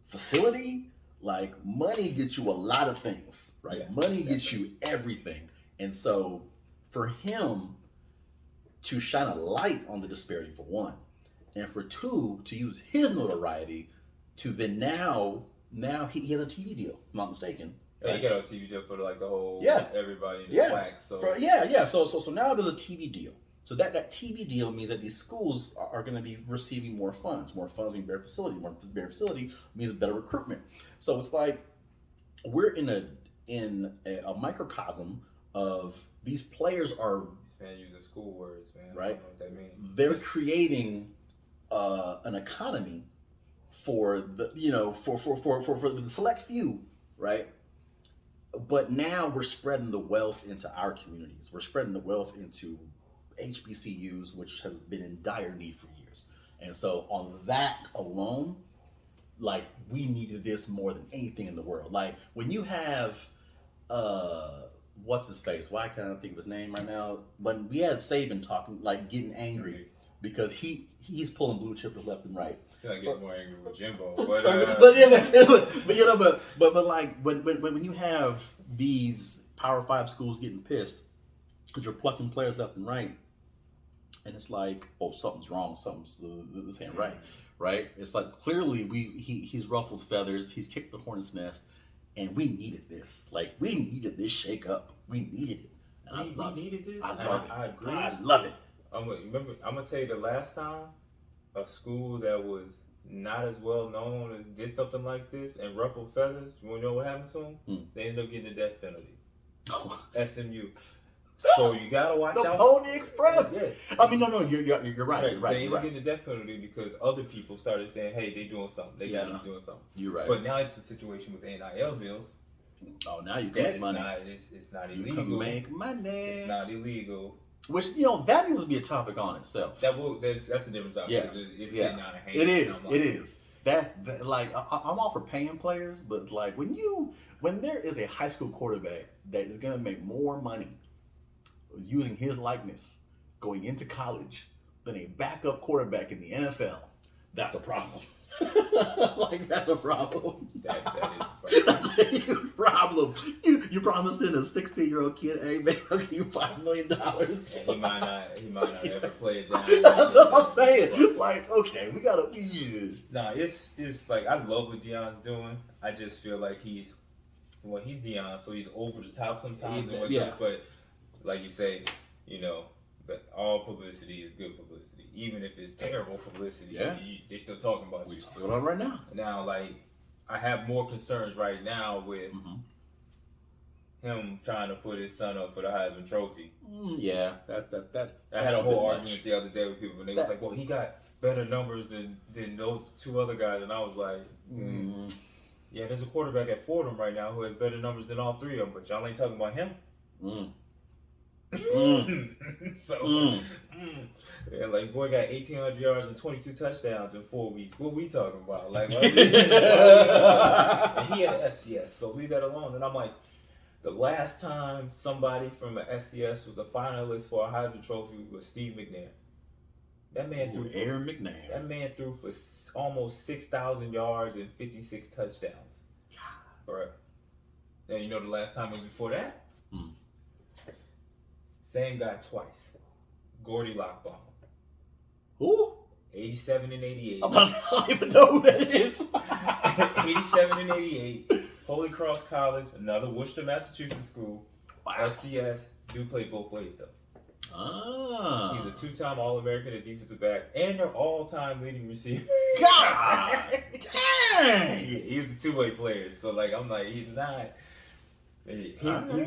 Speaker 2: facility, like money gets you a lot of things, right?
Speaker 1: Yeah,
Speaker 2: money gets you everything. And so for him to shine a light on the disparity, for one, and for two, to use his notoriety to then now he has a TV deal, if I'm not mistaken.
Speaker 1: Yeah, you got a TV deal for like the whole everybody in the swag. So
Speaker 2: So now there's a TV deal. So that TV deal means that these schools are going to be receiving more funds. More funds mean better facility. More better facility means better recruitment. So it's like we're in a microcosm of these players are.
Speaker 1: This man using school words, man.
Speaker 2: Right.
Speaker 1: I don't know what that means.
Speaker 2: They're creating an economy for the for the select few, right? But now we're spreading the wealth into our communities. We're spreading the wealth into HBCUs, which has been in dire need for years. And so on that alone, like we needed this more than anything in the world. Like when you have what's his face? Why can't I think of his name right now? When we had Saban talking, like getting angry because he's pulling blue chippers left and right.
Speaker 1: See, I get more angry with Jimbo,
Speaker 2: but like when you have these Power 5 schools getting pissed because you're plucking players left and right, and it's like, oh, something's wrong, this ain't right? It's like clearly he's ruffled feathers, he's kicked the hornet's nest, and we needed this. Like we needed this shake up. We needed it. And
Speaker 1: we needed this.
Speaker 2: I
Speaker 1: agree.
Speaker 2: I love it.
Speaker 1: I'm gonna tell you the last time a school that was not as well known as did something like this and ruffled feathers. You know what happened to them? They ended up getting the death penalty. SMU. So you gotta watch
Speaker 2: the
Speaker 1: out.
Speaker 2: Pony Express. Yeah. I mean, no, you're right. You're right.
Speaker 1: So
Speaker 2: You're
Speaker 1: you
Speaker 2: right.
Speaker 1: ended up getting the death penalty because other people started saying, "Hey, they doing something. They gotta be doing something."
Speaker 2: You're right.
Speaker 1: But now it's a situation with the NIL deals.
Speaker 2: Oh, now you can make money.
Speaker 1: It's not illegal.
Speaker 2: You can make money.
Speaker 1: It's not illegal.
Speaker 2: Which that needs to be a topic on itself.
Speaker 1: That's a different topic.
Speaker 2: Yes.
Speaker 1: It's getting out of hand.
Speaker 2: It is. It is. That like I'm all for paying players, but like when there is a high school quarterback that is gonna make more money using his likeness going into college than a backup quarterback in the NFL, that's a problem. Like, that's a problem.
Speaker 1: That is
Speaker 2: That's a huge problem. You promising a 16-year-old kid, hey man, I'll give you $5 million.
Speaker 1: And he might not ever play it down.
Speaker 2: That's what I'm saying. Like, okay, we gotta be.
Speaker 1: Nah, it's like I love what Deion's doing. I just feel like he's Deion, so he's over the top sometimes.
Speaker 2: Yeah.
Speaker 1: But like you say, but all publicity is good publicity, even if it's terrible publicity.
Speaker 2: Yeah.
Speaker 1: They're still talking about you.
Speaker 2: We're talking about it right now.
Speaker 1: Now, like, I have more concerns right now with him trying to put his son up for the Heisman Trophy.
Speaker 2: Yeah, that.
Speaker 1: I had a whole argument the other day with people, and they was like, "Well, he got better numbers than those two other guys," and I was like, "Yeah, there's a quarterback at Fordham right now who has better numbers than all three of them, but y'all ain't talking about him." Yeah, like, boy got 1,800 yards and 22 touchdowns in 4 weeks. What we talking about? Like, and he had FCS, so leave that alone. And I'm like, the last time somebody from an FCS was a finalist for a Heisman Trophy was Steve McNair. That man threw
Speaker 2: Aaron McNair.
Speaker 1: That man threw for almost 6,000 yards and 56 touchdowns. Bruh. And you know the last time was before that? Same guy twice. Gordy Lockbaum.
Speaker 2: Who?
Speaker 1: 87 and 88.
Speaker 2: I don't even know who that is.
Speaker 1: 87 and 88. Holy Cross College, another Worcester, Massachusetts school.
Speaker 2: Wow.
Speaker 1: FCS, do play both ways though.
Speaker 2: Ah.
Speaker 1: He's a 2-time All-American at defensive back and their all-time leading receiver.
Speaker 2: God dang!
Speaker 1: He's a two-way player. So, like, I'm like, he's not... He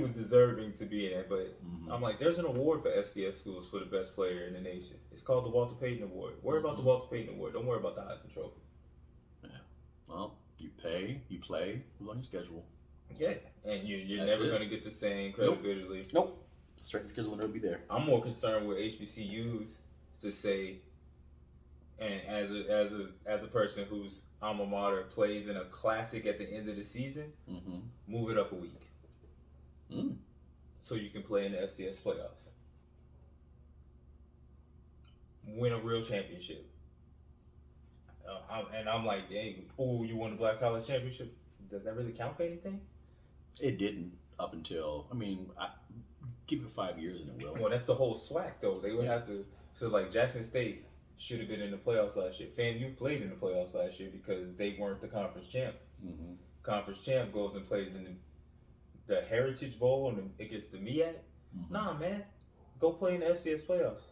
Speaker 1: was deserving to be in it, but I'm like, there's an award for FCS schools for the best player in the nation. It's called the Walter Payton Award. Worry about the Walter Payton Award. Don't worry about the Heisman Trophy.
Speaker 2: Yeah. Well, you pay, you play, who's on your schedule.
Speaker 1: Yeah, and you're never going to get the same credibility.
Speaker 2: Nope. The strength schedule will never be there.
Speaker 1: I'm more concerned with HBCUs to say, and as a person whose alma mater plays in a classic at the end of the season, move it up a week. So you can play in the FCS playoffs. Win a real championship. And I'm like, hey, you won the Black College Championship? Does that really count for anything?
Speaker 2: It didn't up until, give it 5 years and it will.
Speaker 1: Well, that's the whole SWAC, though. They would have to, so like Jackson State should have been in the playoffs last year. FAMU played in the playoffs last year because they weren't the conference champ. Conference champ goes and plays in the Heritage Bowl and it gets the MEAC. Nah, man, go play in the FCS playoffs.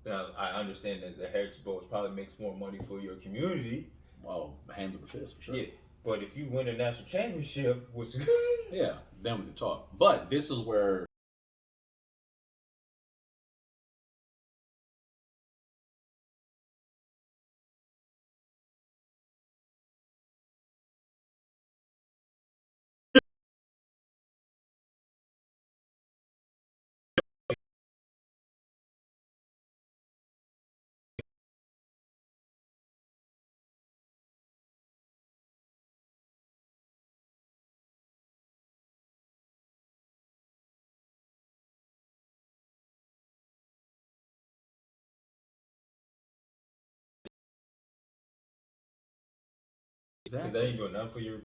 Speaker 1: Now, I understand that the Heritage Bowl probably makes more money for your community.
Speaker 2: Well, hands of the fist for sure.
Speaker 1: Yeah, but if you win a national championship, which
Speaker 2: yeah, then we can talk. But this is where
Speaker 1: because that ain't doing nothing for your.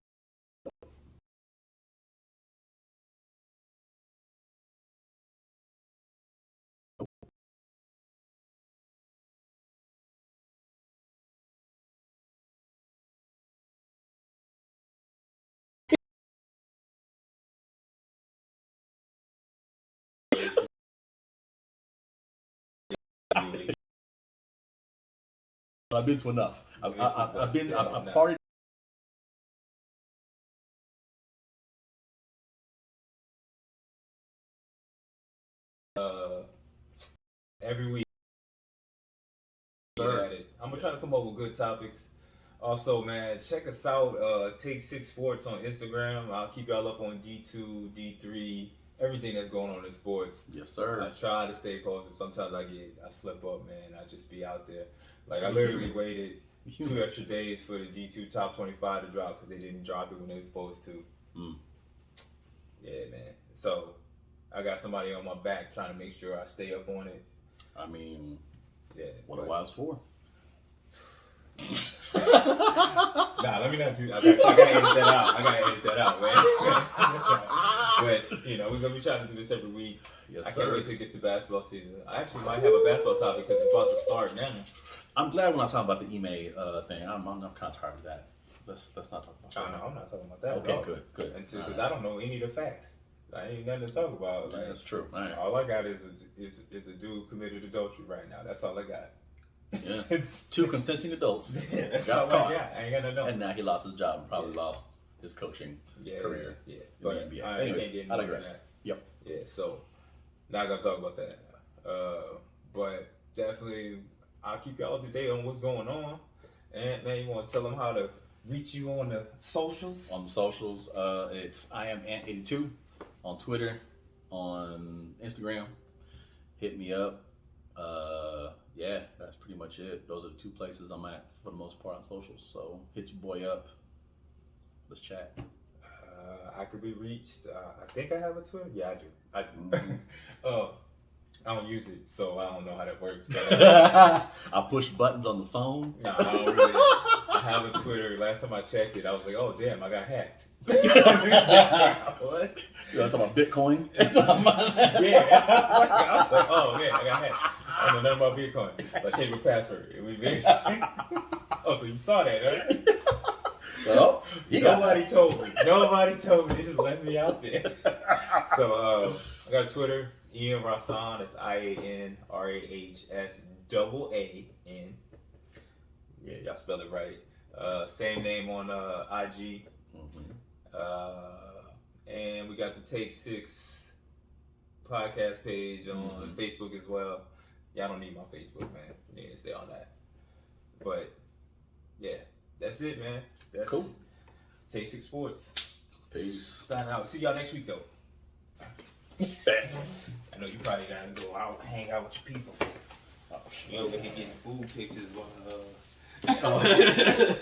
Speaker 2: I've been to enough. I've been a party.
Speaker 1: Every week. At it. I'm gonna try to come up with good topics. Also, man, check us out. Take 6 Sports on Instagram. I'll keep y'all up on D2, D3, everything that's going on in sports.
Speaker 2: Yes, sir.
Speaker 1: I try to stay posted. Sometimes I slip up, man. I just be out there. Like, I literally waited 2 extra days for the D2 top 25 to drop because they didn't drop it when they were supposed to. Yeah, man. So I got somebody on my back trying to make sure I stay up on it. Yeah.
Speaker 2: What a wise for.
Speaker 1: Nah, let me not do. I gotta edit that out. Man. But you know, we're gonna be trying to do this every week.
Speaker 2: Yes,
Speaker 1: I
Speaker 2: sir.
Speaker 1: can't wait till it gets to basketball season. I actually might have a basketball topic because it's about to start now.
Speaker 2: I'm glad we're not talking about the Ime thing. I'm kind of tired of that. Let's not talk about that.
Speaker 1: Oh no, I'm not talking about that.
Speaker 2: Okay, good.
Speaker 1: Because I don't know any of the facts. I ain't nothing to talk about.
Speaker 2: Yeah, that's true. All right.
Speaker 1: All I got is a dude committed adultery right now. That's all I got.
Speaker 2: Yeah. Two consenting adults.
Speaker 1: Yeah, that's
Speaker 2: got
Speaker 1: all
Speaker 2: caught.
Speaker 1: I got. I ain't got nothing else.
Speaker 2: And now he lost his job and probably lost his coaching career.
Speaker 1: Yeah.
Speaker 2: in
Speaker 1: But
Speaker 2: the NBA.
Speaker 1: I
Speaker 2: Anyways,
Speaker 1: can't get
Speaker 2: I
Speaker 1: into
Speaker 2: digress.
Speaker 1: that.
Speaker 2: Yep.
Speaker 1: Yeah, so not gonna talk about that. But definitely, I'll keep y'all up to date on what's going on. And man, you want to tell them how to reach you on the socials?
Speaker 2: On the socials, it's I am Ant82 on Twitter, on Instagram. Hit me up. Yeah, that's pretty much it. Those are the two places I'm at for the most part on socials. So hit your boy up. Let's chat.
Speaker 1: I could be reached. I think I have a Twitter. Yeah, I do.
Speaker 2: Mm-hmm.
Speaker 1: I don't use it, so I don't know how that works. But
Speaker 2: I push buttons on the phone.
Speaker 1: no, I don't really. I have a Twitter. Last time I checked it, I was like, oh damn, I got hacked. What?
Speaker 2: You want to talk about Bitcoin?
Speaker 1: Yeah. I was like, oh man, I got hacked. I don't know nothing about Bitcoin. So I changed my password. Oh, so you saw that, huh?
Speaker 2: Well,
Speaker 1: Nobody told me. Nobody told me. They just left me out there. So I got Twitter. It's Ian Rassan. It's IANRAHSAAN. Yeah, y'all spelled it right. Same name on IG. And we got the Take 6 podcast page on Facebook as well. Y'all don't need my Facebook, man. You need to stay on that. But yeah, that's it, man. That's
Speaker 2: cool.
Speaker 1: Take 6 Sports.
Speaker 2: Peace.
Speaker 1: Signing out. See y'all next week, though. I know you probably gotta go out, hang out with your peoples. You over here getting food pictures while